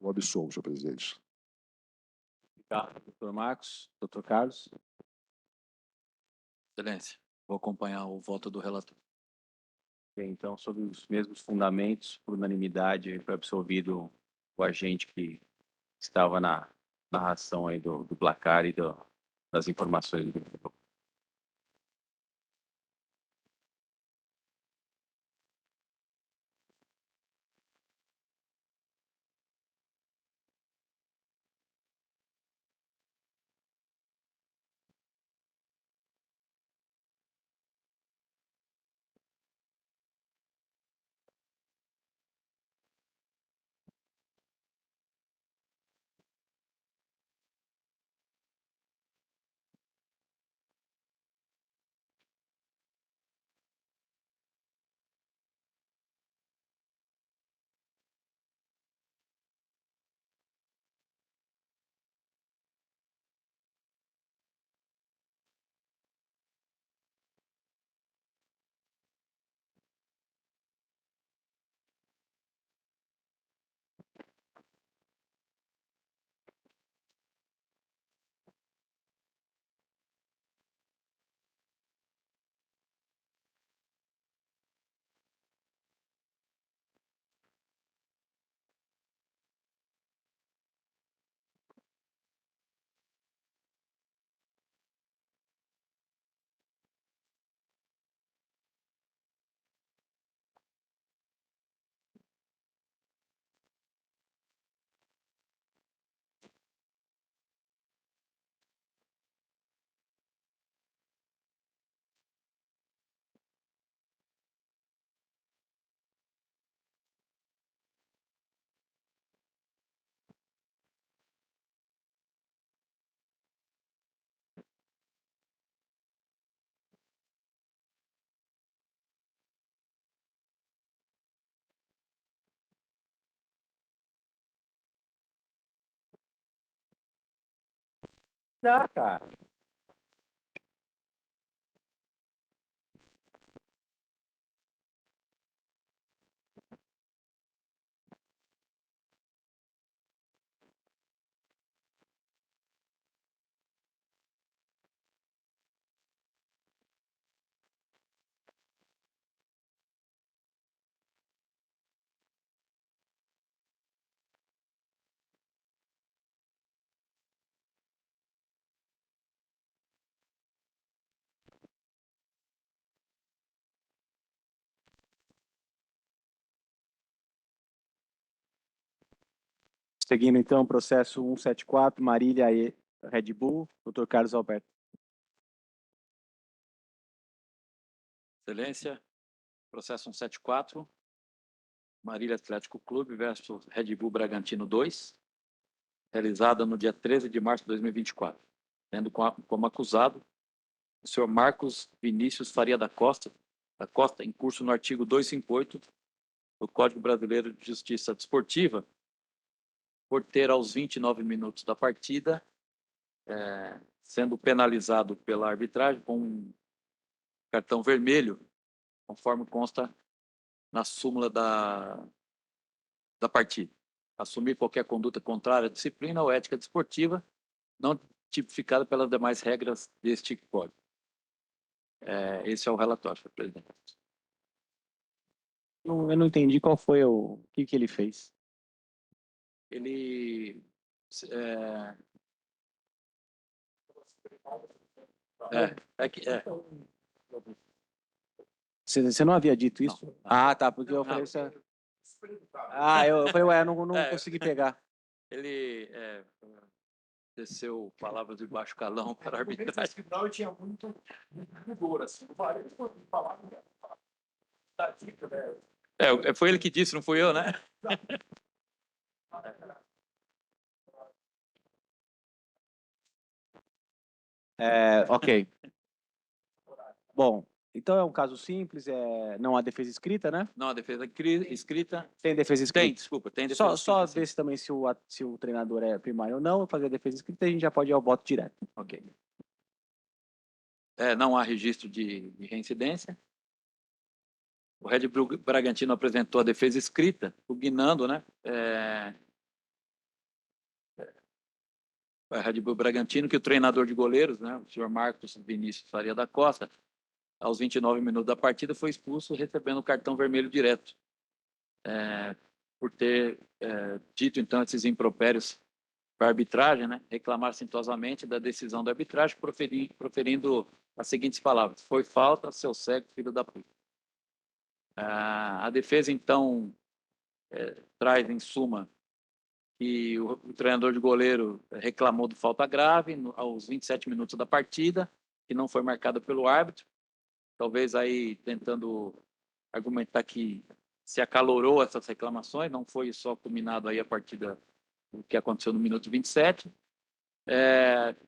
o absolvo, senhor presidente. Obrigado, doutor Marcos. Doutor Carlos. Excelência, vou acompanhar o voto do relator. Ok, então, sobre os mesmos fundamentos, por unanimidade, foi absolvido o agente que estava na narração aí do placar e das informações do jogo. Dá, cara. Seguindo, então, o processo 174, Marília e Red Bull, doutor Carlos Alberto. Excelência, processo 174, Marília Atlético Clube versus Red Bull Bragantino 2, realizada no dia 13 de março de 2024, tendo como acusado o senhor Marcos Vinícius Faria da Costa, em curso no artigo 258 do Código Brasileiro de Justiça Desportiva, por ter aos 29 minutos da partida, sendo penalizado pela arbitragem com um cartão vermelho, conforme consta na súmula da partida. Assumir qualquer conduta contrária à disciplina ou ética desportiva, não tipificada pelas demais regras deste código. Esse é o relatório, senhor presidente. Eu não entendi qual foi o que ele fez. Ele Você não havia dito isso? Não. Ah, tá, porque eu falei isso. Eu falei, ué, eu não É. consegui pegar. ele desceu palavras de baixo calão para a arbitragem. Eu tinha muito rigor, assim, várias palavras. Foi ele que disse, não fui eu, né? Ok. Bom, então é um caso simples, não há defesa escrita, né? Não, a defesa escrita. Tem defesa escrita. Tem, desculpa, tem defesa Só escrita. ver se também se o treinador é primário ou não, fazer a defesa escrita, a gente já pode ir ao voto direto. Ok. Não há registro de reincidência. O Red Bull Bragantino apresentou a defesa escrita, pugnando, né? O Red Bull Bragantino, que o treinador de goleiros, né, o senhor Marcos Vinícius Faria da Costa, aos 29 minutos da partida, foi expulso, recebendo o cartão vermelho direto, por ter dito, então, esses impropérios para a arbitragem, né, reclamar sintosadamente da decisão da arbitragem, proferindo as seguintes palavras: foi falta, seu cego, filho da puta. A defesa, então, traz, em suma, que o treinador de goleiro reclamou de falta grave aos 27 minutos da partida, que não foi marcada pelo árbitro, talvez aí tentando argumentar que se acalorou essas reclamações, não foi só culminado aí a partir do que aconteceu no minuto 27.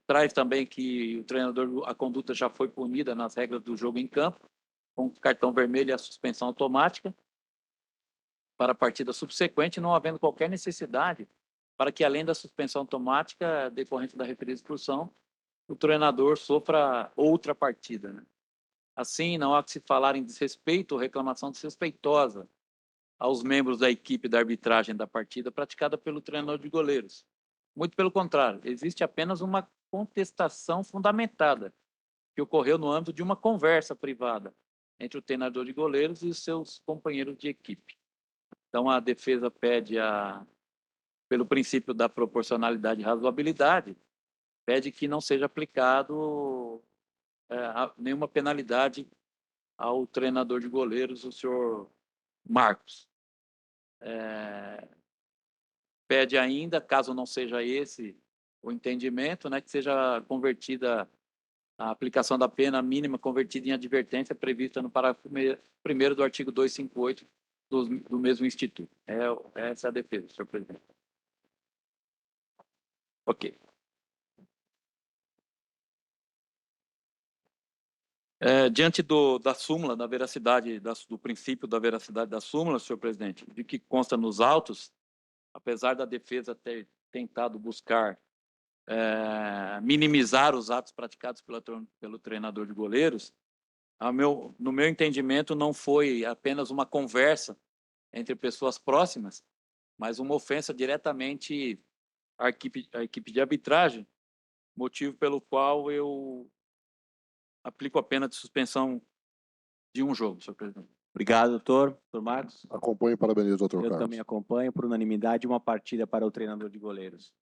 Traz também que o treinador, a conduta já foi punida nas regras do jogo em campo, com cartão vermelho e a suspensão automática para a partida subsequente, não havendo qualquer necessidade para que, além da suspensão automática decorrente da referida expulsão, o treinador sofra outra partida, né? Assim, não há que se falar em desrespeito ou reclamação desrespeitosa aos membros da equipe da arbitragem da partida praticada pelo treinador de goleiros. Muito pelo contrário, existe apenas uma contestação fundamentada que ocorreu no âmbito de uma conversa privada entre o treinador de goleiros e os seus companheiros de equipe. Então, a defesa pede, pelo princípio da proporcionalidade e razoabilidade, pede que não seja aplicado nenhuma penalidade ao treinador de goleiros, o senhor Marcos. Pede ainda, caso não seja esse o entendimento, né, que seja convertida a aplicação da pena mínima convertida em advertência prevista no parágrafo 1º do artigo 258 do mesmo Instituto. Essa é a defesa, senhor presidente. Ok. Diante da súmula, da veracidade, do princípio da veracidade da súmula, senhor presidente, de que consta nos autos, apesar da defesa ter tentado buscar minimizar os atos praticados pelo treinador de goleiros, no meu entendimento, não foi apenas uma conversa entre pessoas próximas, mas uma ofensa diretamente à equipe de arbitragem, motivo pelo qual eu aplico a pena de suspensão de um jogo, senhor presidente. Obrigado, doutor. Doutor Marcos. Acompanho e parabenizo o doutor Eu Carlos. também acompanho, por unanimidade, uma partida para o treinador de goleiros.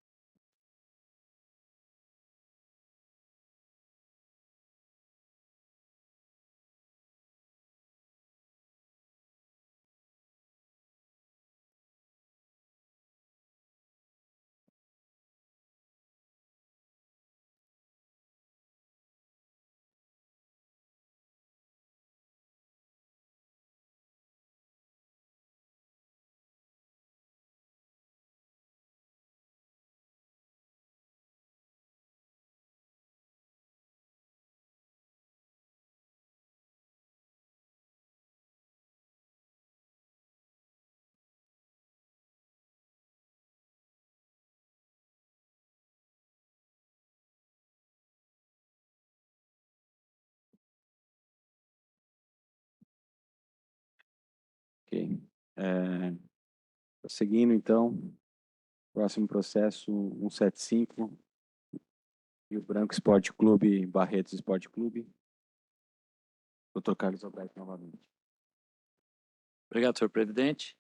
Ok. Seguindo, então, próximo processo 175, Rio Branco Esporte Clube, Barretos Esporte Clube. Doutor Carlos Alberto, novamente. Obrigado, senhor presidente.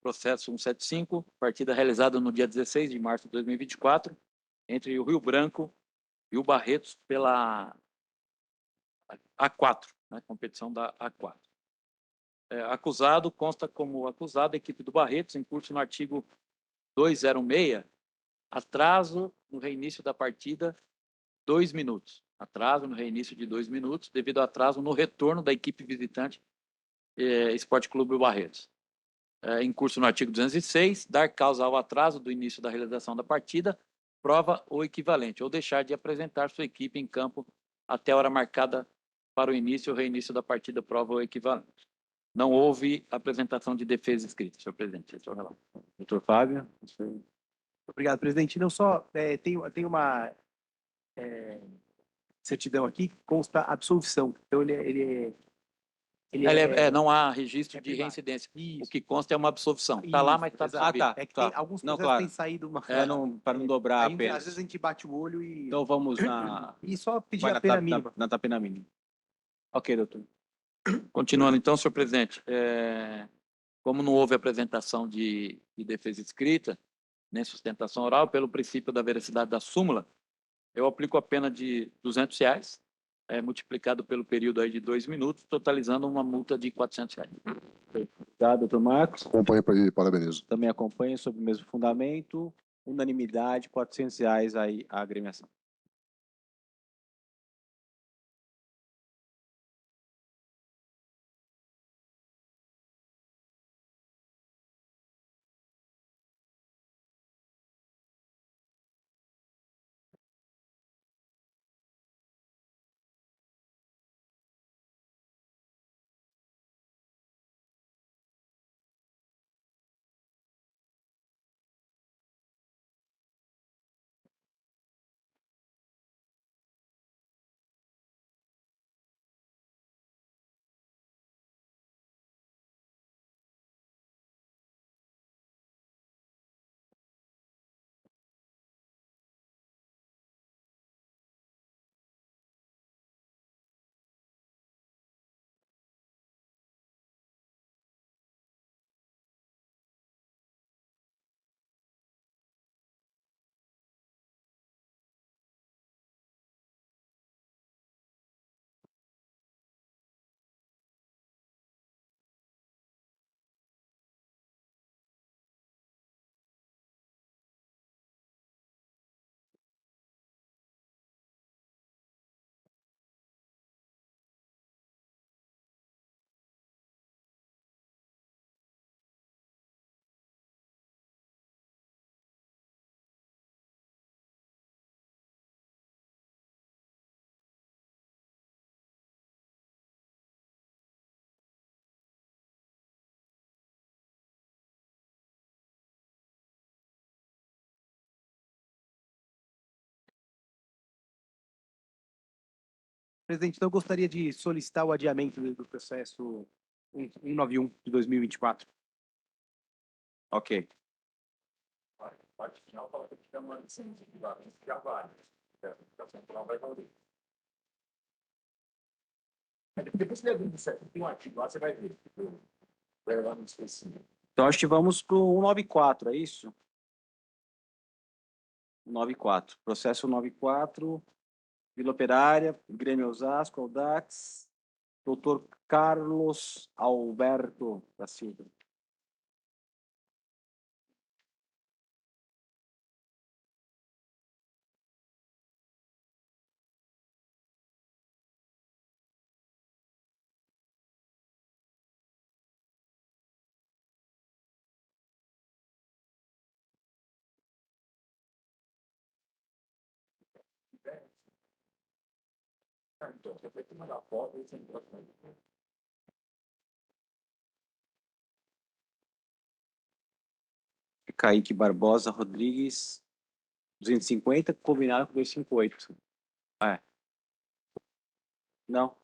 Processo 175, partida realizada no dia 16 de março de 2024, entre o Rio Branco e o Barretos pela A4, né, competição da A4. Acusado, consta como acusado a equipe do Barretos, em curso no artigo 206, atraso no reinício da partida, 2 minutos. Atraso no reinício de 2 minutos, devido ao atraso no retorno da equipe visitante Esporte Clube Barretos. Em curso no artigo 206, dar causa ao atraso do início da realização da partida, prova ou equivalente, ou deixar de apresentar sua equipe em campo até a hora marcada para o início ou reinício da partida, prova ou equivalente. Não houve apresentação de defesa escrita, senhor presidente. Esse é o relato. Doutor Fábio. Obrigado, presidente. Não só tem uma certidão aqui que consta absolvição. Então, Não há registro de privado. reincidência. Isso. O que consta é uma absolvição. Está lá, mas está Exato. absolvido. Ah, tá. É que tem, alguns Não, processos claro. têm saído uma... Para não dobrar Aí, apenas. às vezes a gente bate o olho e... Então vamos na. E só pedir Vai a pena mínima. na pena mínima. Ok, doutor. Continuando, então, senhor presidente, como não houve apresentação de defesa escrita, nem sustentação oral, pelo princípio da veracidade da súmula, eu aplico a pena de R$ 200, multiplicado pelo período aí de 2 minutos, totalizando uma multa de R$ 400. Tá, doutor Marcos. Acompanho e parabenizo. Também acompanha sob o mesmo fundamento. Unanimidade, R$ 400 aí a agremiação. Presidente, então eu gostaria de solicitar o adiamento do processo 191 de 2024. Ok. Então acho que vamos para o 194, é isso? 194. Processo 194, Vila Operária, Grêmio Osasco, Audax, doutor Carlos Alberto da Silva. Kaique Barbosa Rodrigues, 250, combinado com 258. Não.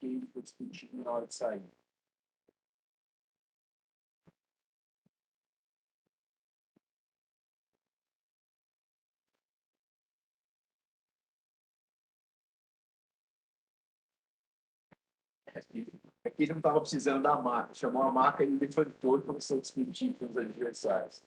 que ele foi discutido na hora de sair. Aqui ele não estava precisando da marca, chamou a marca e ele levantou e começou a discutir com os adversários.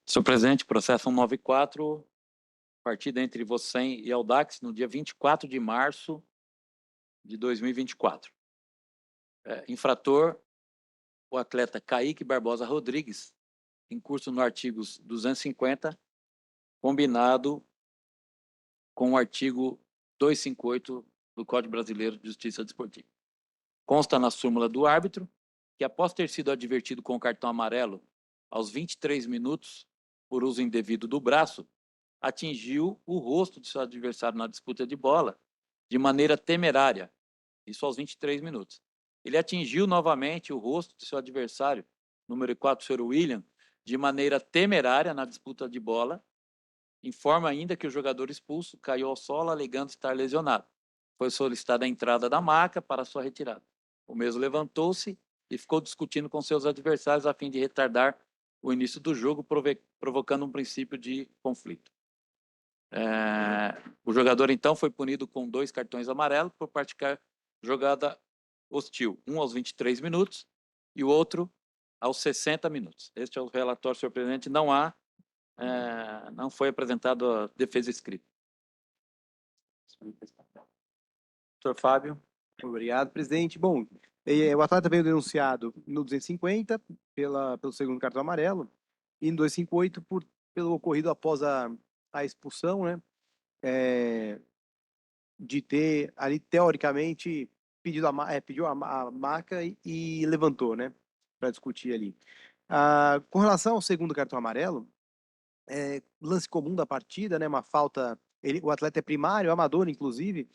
Senhor presidente, processo 194, partida entre Vocem e Audax, no dia 24 de março de 2024. Infrator, o atleta Kaique Barbosa Rodrigues, em curso no artigo 250, combinado com o artigo 258 do Código Brasileiro de Justiça Desportiva. Consta na súmula do árbitro que, após ter sido advertido com o cartão amarelo aos 23 minutos por uso indevido do braço, atingiu o rosto de seu adversário na disputa de bola de maneira temerária, isso aos 23 minutos. Ele atingiu novamente o rosto de seu adversário, número 4, Sr. William, de maneira temerária na disputa de bola. Informa ainda que o jogador expulso caiu ao solo alegando estar lesionado. Foi solicitada a entrada da maca para sua retirada. O mesmo levantou-se e ficou discutindo com seus adversários a fim de retardar o início do jogo, provocando um princípio de conflito. O jogador, então, foi punido com 2 cartões amarelos por praticar jogada hostil, um aos 23 minutos e o outro aos 60 minutos. Este é o relatório, senhor presidente. Não foi apresentado a defesa escrita. Doutor Fábio. Obrigado, presidente. Bom, o atleta veio denunciado no 250 pelo segundo cartão amarelo e no 258 pelo ocorrido após a expulsão, né? De ter ali, teoricamente, pediu a maca e levantou, né? Para discutir ali. Com relação ao segundo cartão amarelo, lance comum da partida, né? Uma falta. O atleta é primário, amador, inclusive.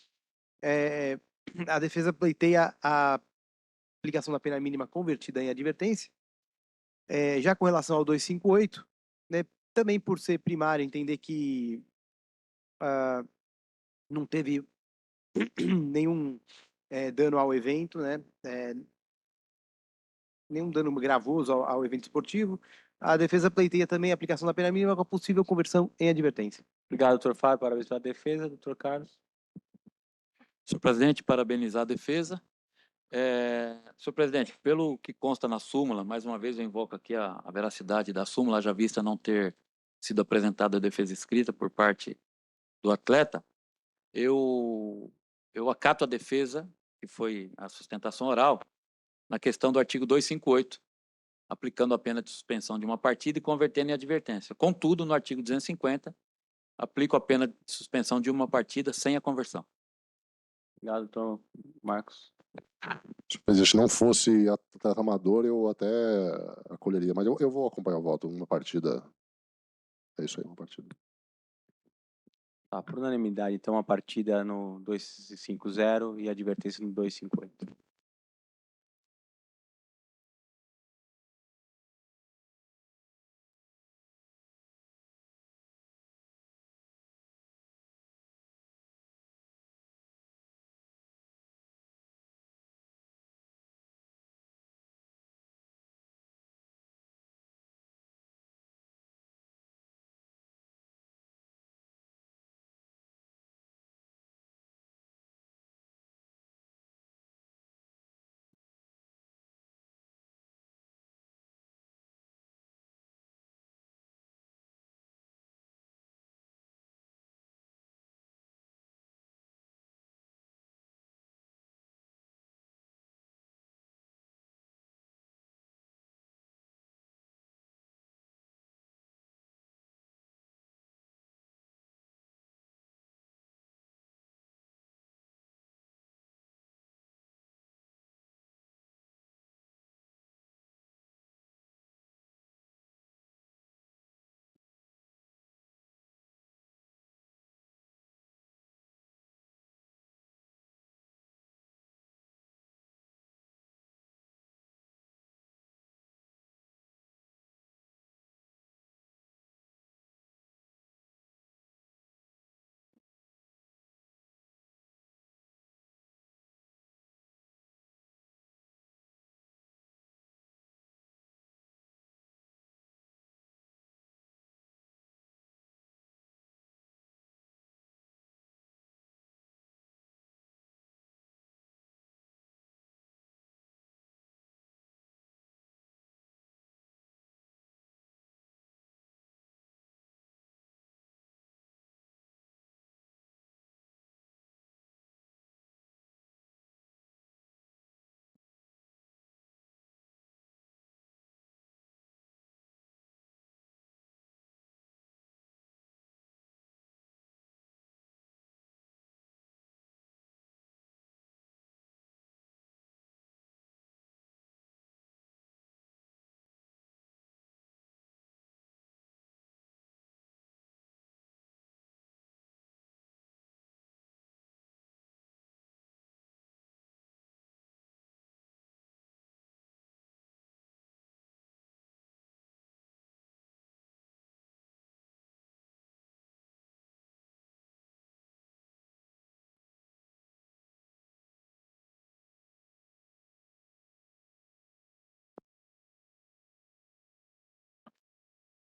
A defesa pleiteia a aplicação da pena mínima convertida em advertência. Já com relação ao 258, né, também por ser primário, entender que não teve nenhum dano ao evento, né, nenhum dano gravoso ao evento esportivo. A defesa pleiteia também a aplicação da pena mínima com a possível conversão em advertência. Obrigado, doutor Fábio. Parabéns pela defesa. Doutor Carlos. Senhor presidente, parabenizar a defesa. Senhor presidente, pelo que consta na súmula, mais uma vez eu invoco aqui a veracidade da súmula, já vista não ter sido apresentada a defesa escrita por parte do atleta, eu acato a defesa, que foi a sustentação oral, na questão do artigo 258, aplicando a pena de suspensão de uma partida e convertendo em advertência. Contudo, no artigo 250, aplico a pena de suspensão de uma partida sem a conversão. Obrigado, doutor Marcos. Se não fosse atleta amador, eu até acolheria, mas eu vou acompanhar o voto. Uma partida. É isso aí, uma partida. Tá, por unanimidade, então, a partida no 250 e a advertência no 258.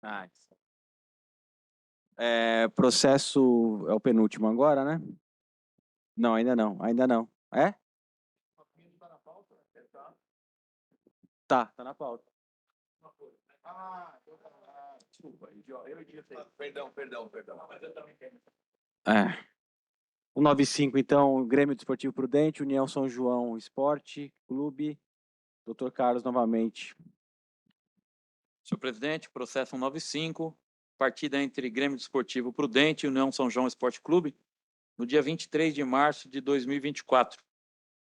Ah, processo é o penúltimo agora, né? Não, ainda não, ainda não. É? Tá na pauta. Desculpa, eu idiotei. Perdão. É. O 95, então, Grêmio Desportivo Prudente, União São João Esporte Clube. Doutor Carlos, novamente. Senhor presidente, processo 195, partida entre Grêmio Desportivo Prudente e União São João Esporte Clube, no dia 23 de março de 2024,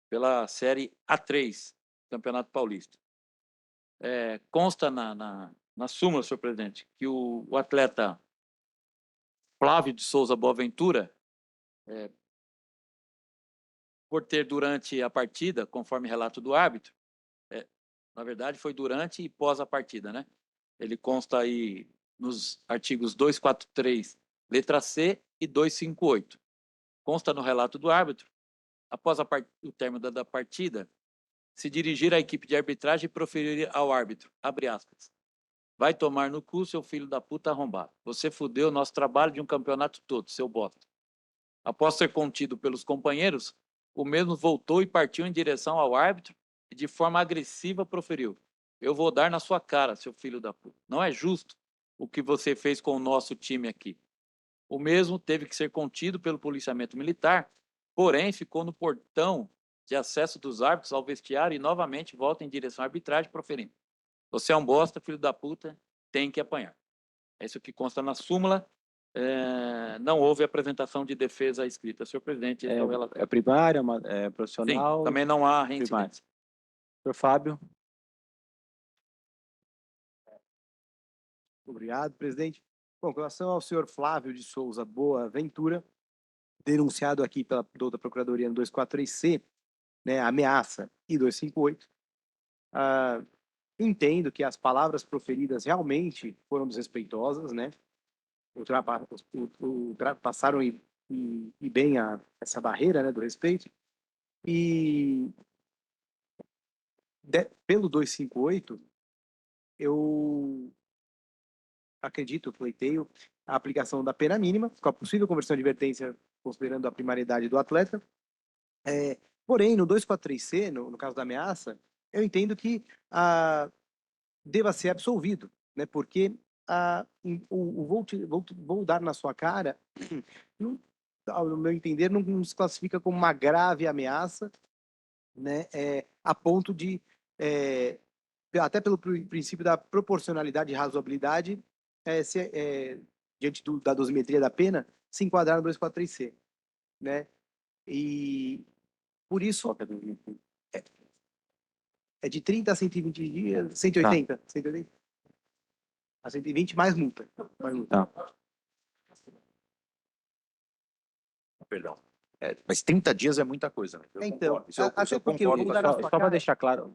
pela Série A3, Campeonato Paulista. Consta na súmula, senhor presidente, que o atleta Flávio de Souza Boaventura, por ter durante a partida, conforme relato do árbitro, na verdade foi durante e pós a partida, né? Ele consta aí nos artigos 243, letra C e 258. Consta no relato do árbitro, após o término da partida, se dirigir à equipe de arbitragem e proferir ao árbitro, abre aspas, vai tomar no cu, seu filho da puta arrombado. Você fudeu o nosso trabalho de um campeonato todo, seu bosta. Após ser contido pelos companheiros, o mesmo voltou e partiu em direção ao árbitro e de forma agressiva proferiu: eu vou dar na sua cara, seu filho da puta. Não é justo o que você fez com o nosso time aqui. O mesmo teve que ser contido pelo policiamento militar, porém ficou no portão de acesso dos árbitros ao vestiário e novamente volta em direção à arbitragem proferindo: você é um bosta, filho da puta, tem que apanhar. É isso que consta na súmula. Não houve apresentação de defesa escrita. Senhor presidente, esse é o relatório. É primária, Sim, profissional? também não há reincidência. Doutor Fábio? Obrigado, presidente. Bom, com relação ao senhor Flávio de Souza Boaventura, denunciado aqui pela doutora Procuradoria no 243C, né, ameaça e 258, entendo que as palavras proferidas realmente foram desrespeitosas, né? Ultrapassaram e bem essa barreira, né, do respeito. E pelo 258, eu acredito, pleiteio a aplicação da pena mínima, com a possível conversão de advertência, considerando a primariedade do atleta. Porém, no 243C, no caso da ameaça, eu entendo que deva ser absolvido, né? Porque vou dar na sua cara, ao meu entender, não se classifica como uma grave ameaça, né? A ponto de, até pelo princípio da proporcionalidade e razoabilidade, diante da dosimetria da pena, se enquadrar no 243C, né? E por isso é de 30 a 120 dias, 180, 180. A 120 mais multa. Tá. Perdão. Mas 30 dias é muita coisa, né? Eu Então, concordo. Isso eu até porque eu concordo vou com a dar na sua- sua Só para cara. deixar claro,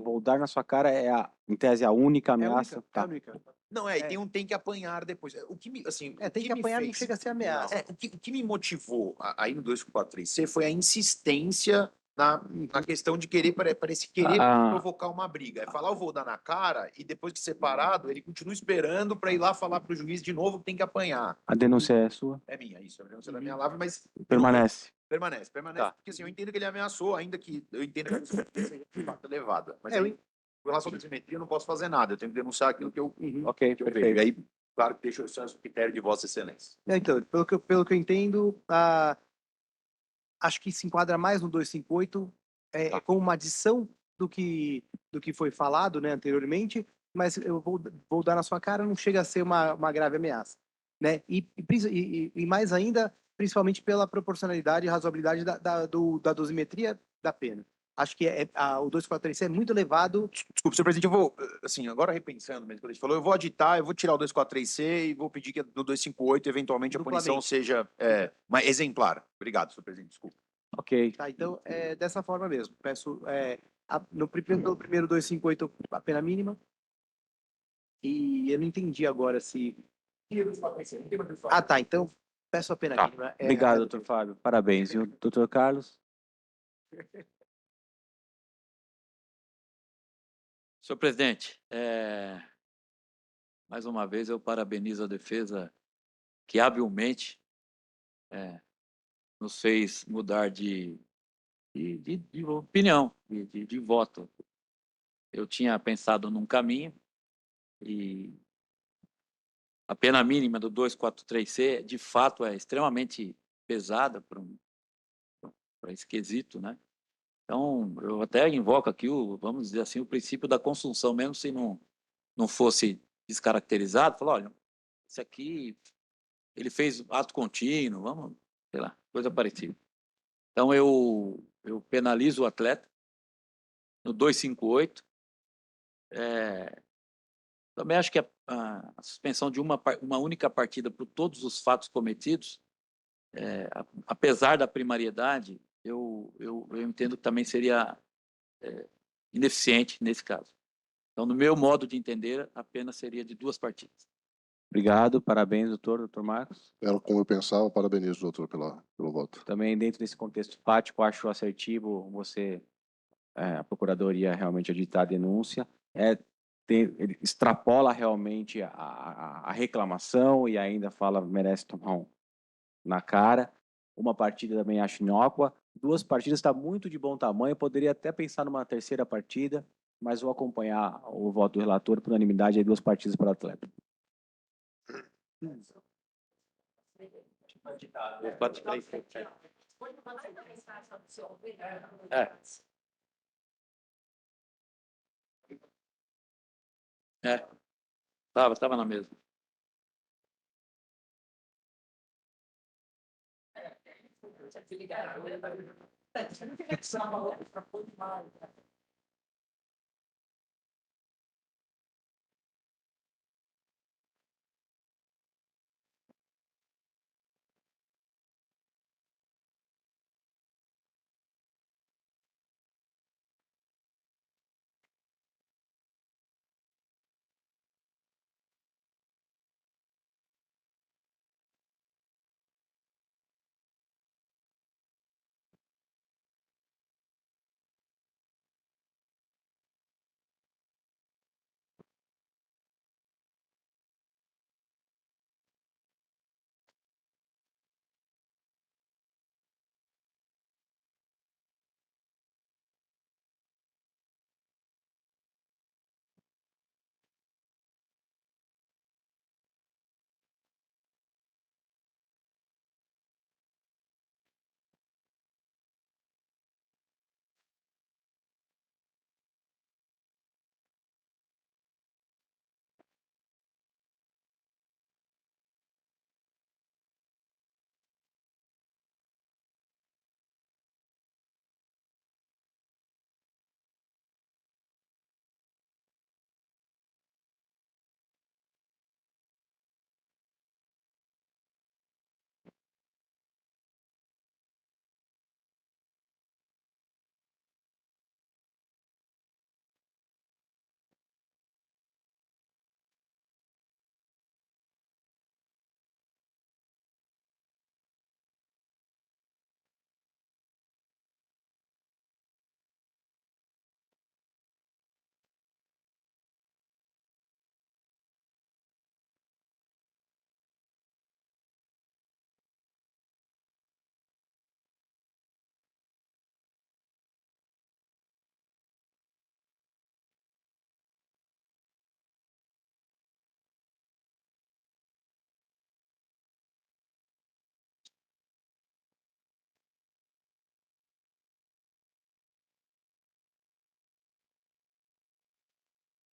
vou dar na sua cara em tese, a única É a ameaça. única, é Tá. a única. Não, e tem que apanhar depois. O que me, assim, o Tem que me apanhar, não fez- chega a ser ameaça. o que me motivou aí no 243C foi a insistência na questão de querer provocar uma briga. É falar, eu vou dar na cara, e depois de separado, ele continua esperando para ir lá falar para o juiz de novo que tem que apanhar. A denúncia é sua? É minha, isso, a denúncia da minha lavra, mas Permanece. permanece, Tá. porque assim, eu entendo que ele ameaçou, ainda que eu entendo que a desimetria de fato elevada. Mas É, aí, com relação à desimetria, eu não posso fazer nada, eu tenho que denunciar aquilo que eu Ok, que eu vejo. perfeito. E aí, claro que deixa o critério de Vossa Excelência. Então, pelo que eu entendo, acho que se enquadra mais no 258, como uma adição do que foi falado, né, anteriormente, mas eu vou dar na sua cara, não chega a ser uma grave ameaça, né? E mais ainda, principalmente pela proporcionalidade e razoabilidade da dosimetria da pena. Acho que o 243 é muito elevado. Desculpe, senhor presidente, eu vou, assim, agora repensando mesmo, quando a gente falou, eu vou aditar, eu vou tirar o 243C e vou pedir que no 258, eventualmente, a punição Duplamente. seja mais exemplar. Obrigado, senhor presidente, desculpa. Ok. Tá, então, é dessa forma mesmo. Peço, pelo primeiro 258, a pena mínima. E eu não entendi agora se... Tá, então, peço a pena Tá. mínima. Obrigado, doutor Fábio. Parabéns, viu? Doutor Carlos? Senhor presidente, mais uma vez, eu parabenizo a defesa que habilmente nos fez mudar de opinião, de voto. Eu tinha pensado num caminho e a pena mínima do 243C, de fato, é extremamente pesada para esse quesito, né? Então, eu até invoco aqui, vamos dizer assim, o princípio da consunção, mesmo se não fosse descaracterizado, falar, olha, esse aqui, ele fez ato contínuo, vamos, sei lá, coisa parecida. Então, eu penalizo o atleta no 258. Também acho que a suspensão de uma única partida por todos os fatos cometidos, apesar da primariedade, eu entendo que também seria ineficiente nesse caso. Então, no meu modo de entender, a pena seria de 2 partidas. Obrigado, parabéns, doutor Marcos. Era como eu pensava, parabenizo, doutor, pelo voto. Também dentro desse contexto fático, acho assertivo a Procuradoria realmente editar a denúncia, ele extrapola realmente a reclamação e ainda fala merece tomar na cara. Uma partida também acho inócua. 2 partidas está muito de bom tamanho, poderia até pensar numa terceira partida, mas vou acompanhar o voto do relator por unanimidade, aí 2 partidas para o atleta. Estava na mesa.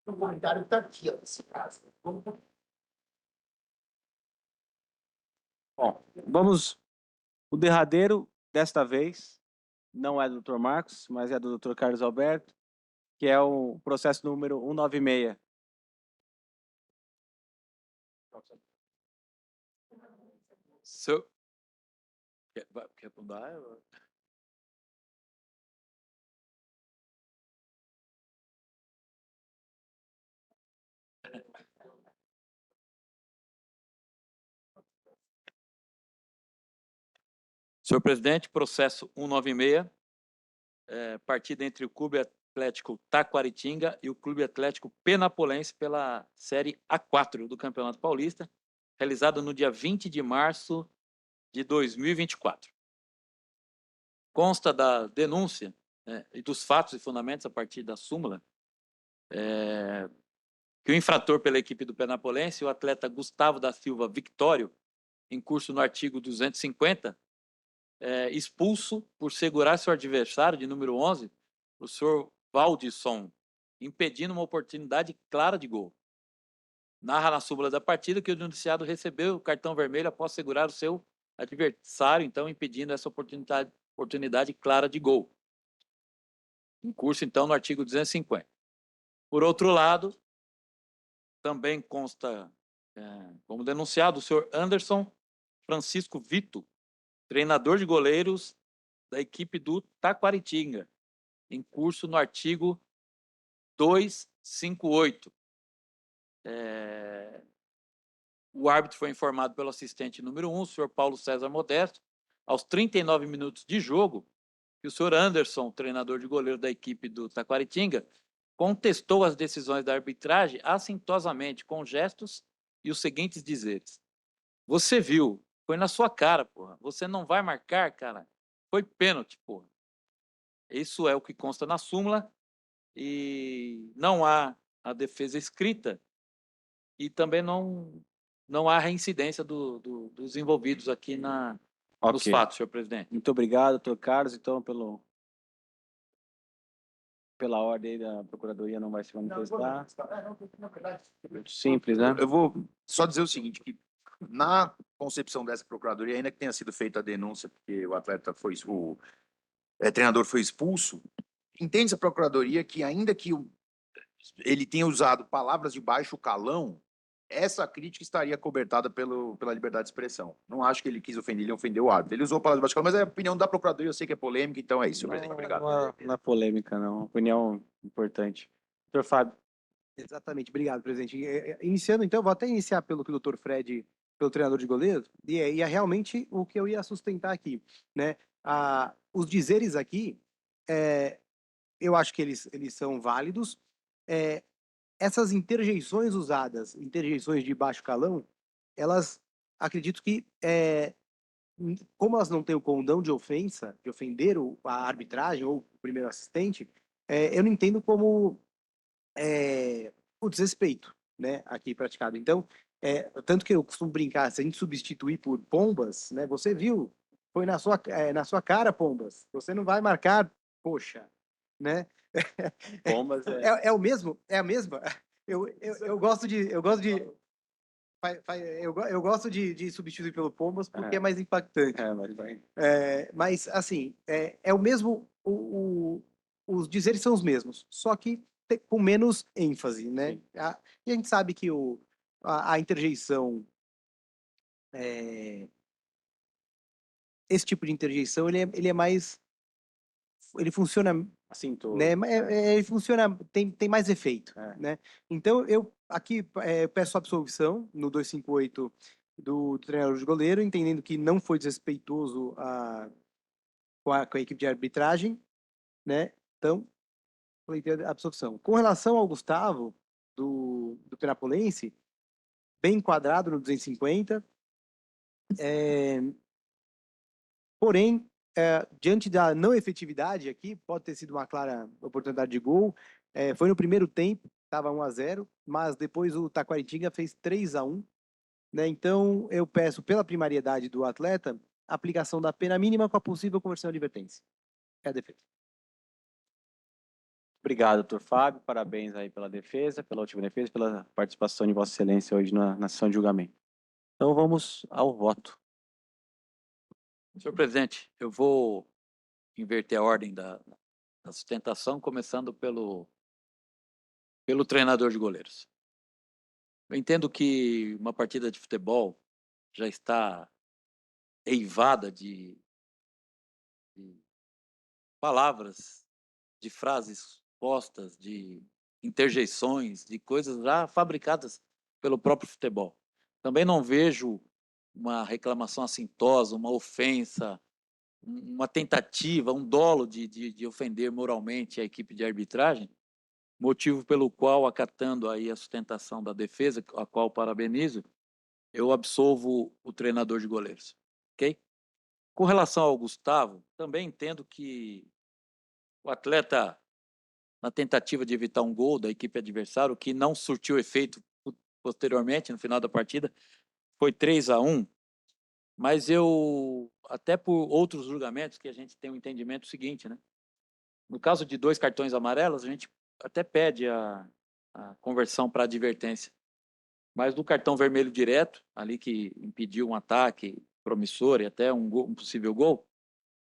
O voluntário está aqui, ó, nesse caso. Bom, o derradeiro, desta vez, não é do Dr. Marcos, mas é do Dr. Carlos Alberto, que é o processo número 196. Quer mudar? Senhor presidente, processo 196, partida entre o Clube Atlético Taquaritinga e o Clube Atlético Penapolense pela Série A4 do Campeonato Paulista, realizado no dia 20 de março de 2024. Consta da denúncia, né, e dos fatos e fundamentos a partir da súmula, que o infrator pela equipe do Penapolense, o atleta Gustavo da Silva Victório, em curso no artigo 250, expulso por segurar seu adversário de número 11, o senhor Valdisson, impedindo uma oportunidade clara de gol. Narra na súmula da partida que o denunciado recebeu o cartão vermelho após segurar o seu adversário, então impedindo essa oportunidade clara de gol. Em curso, então, no artigo 250. Por outro lado, também consta como denunciado o senhor Anderson Francisco Vito, treinador de goleiros da equipe do Taquaritinga, em curso no artigo 258. O árbitro foi informado pelo assistente número 1, o senhor Paulo César Modesto, aos 39 minutos de jogo, que o senhor Anderson, treinador de goleiro da equipe do Taquaritinga, contestou as decisões da arbitragem assintosamente, com gestos e os seguintes dizeres: "Você viu, foi na sua cara, porra. Você não vai marcar, cara. Foi pênalti, porra." Isso é o que consta na súmula e não há a defesa escrita e também não há reincidência dos envolvidos aqui nos Ok. fatos, senhor presidente. Muito obrigado, doutor Carlos. Então, pela ordem aí da Procuradoria, não vai se manifestar. Muito simples, né? Eu vou só dizer o seguinte, que na concepção dessa procuradoria, ainda que tenha sido feita a denúncia porque o atleta o treinador foi expulso, entende a procuradoria que ainda que ele tenha usado palavras de baixo calão, essa crítica estaria cobertada pela liberdade de expressão. Não acho que ele quis ofender, ele ofendeu o árbitro. Ele usou palavras de baixo calão, mas é a opinião da procuradoria, eu sei que é polêmica, então é isso, senhor presidente. Obrigado. Não é polêmica, não. Opinião importante. Doutor Fábio. Exatamente, obrigado, presidente. Iniciando, então, vou até iniciar pelo que o doutor Fred, pelo treinador de goleiros, e é realmente o que eu ia sustentar aqui, né? Os dizeres aqui, eu acho que eles são válidos. Essas interjeições usadas, interjeições de baixo calão, elas, acredito que, como elas não têm o condão de ofensa, de ofender a arbitragem ou o primeiro assistente, eu não entendo como o desrespeito, né, aqui praticado. Então, tanto que eu costumo brincar, se a gente substituir por pombas, né, você viu, foi na sua cara, pombas, você não vai marcar, poxa, né? Pombas É o mesmo, é a mesma. Eu gosto de eu gosto de substituir pelo pombas porque é mais impactante. mas vai. Mas assim, é o mesmo, os dizeres são os mesmos, só que com menos ênfase, né? Sim. E a gente sabe que a interjeição, esse tipo de interjeição, ele é mais, ele funciona, Assim, né? Ele funciona, tem mais efeito, né? Então eu aqui peço absolvição no 258 do treinador de goleiro, entendendo que não foi desrespeitoso com a equipe de arbitragem, né? Então, pleitei a absolvição. Com relação ao Gustavo, do Penapolense, bem enquadrado no 250, porém, diante da não efetividade aqui, pode ter sido uma clara oportunidade de gol, foi no primeiro tempo, estava 1-0, mas depois o Taquaritinga fez 3-1, né? Então, eu peço, pela primariedade do atleta, a aplicação da pena mínima com a possível conversão à advertência. É a defesa. Obrigado, doutor Fábio. Parabéns aí pela defesa, pela última defesa, pela participação de Vossa Excelência hoje na sessão de julgamento. Então, vamos ao voto. Senhor presidente, eu vou inverter a ordem da sustentação, começando pelo treinador de goleiros. Eu entendo que uma partida de futebol já está eivada de palavras, de frases postas, de interjeições, de coisas já fabricadas pelo próprio futebol. Também não vejo uma reclamação assintosa, uma ofensa uma tentativa, um dolo de ofender moralmente a equipe de arbitragem, motivo pelo qual, acatando aí a sustentação da defesa, a qual parabenizo, eu absolvo o treinador de goleiros, ok? Com relação ao Gustavo, também entendo que o atleta, na tentativa de evitar um gol da equipe adversária, o que não surtiu efeito posteriormente, no final da partida, foi 3-1, mas eu, até por outros julgamentos, que a gente tem um entendimento seguinte, né? No caso de 2 cartões amarelos, a gente até pede a conversão para advertência. Mas do cartão vermelho direto, ali que impediu um ataque promissor e até um possível gol,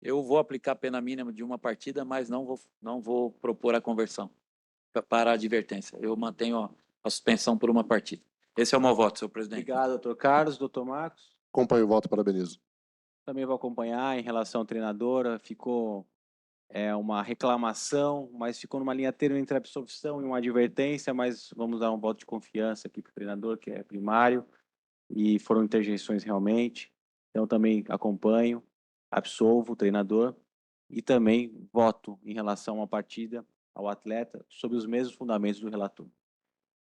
eu vou aplicar a pena mínima de uma partida, mas não vou propor a conversão para a advertência. Eu mantenho a suspensão por uma partida. Esse é o meu voto, senhor presidente. Obrigado, doutor Carlos. Doutor Marcos? Acompanho o voto, parabenizo. Também vou acompanhar em relação ao treinador. Ficou uma reclamação, mas ficou numa linha tênue entre absolvição e uma advertência, mas vamos dar um voto de confiança aqui para o treinador, que é primário, e foram interjeições realmente. Então, também acompanho, absolvo o treinador e também voto em relação à partida, ao atleta, sob os mesmos fundamentos do relator.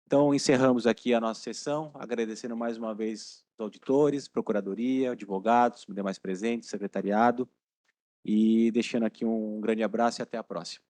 Então, encerramos aqui a nossa sessão, agradecendo mais uma vez os auditores, procuradoria, advogados, demais presentes, secretariado, e deixando aqui um grande abraço e até a próxima.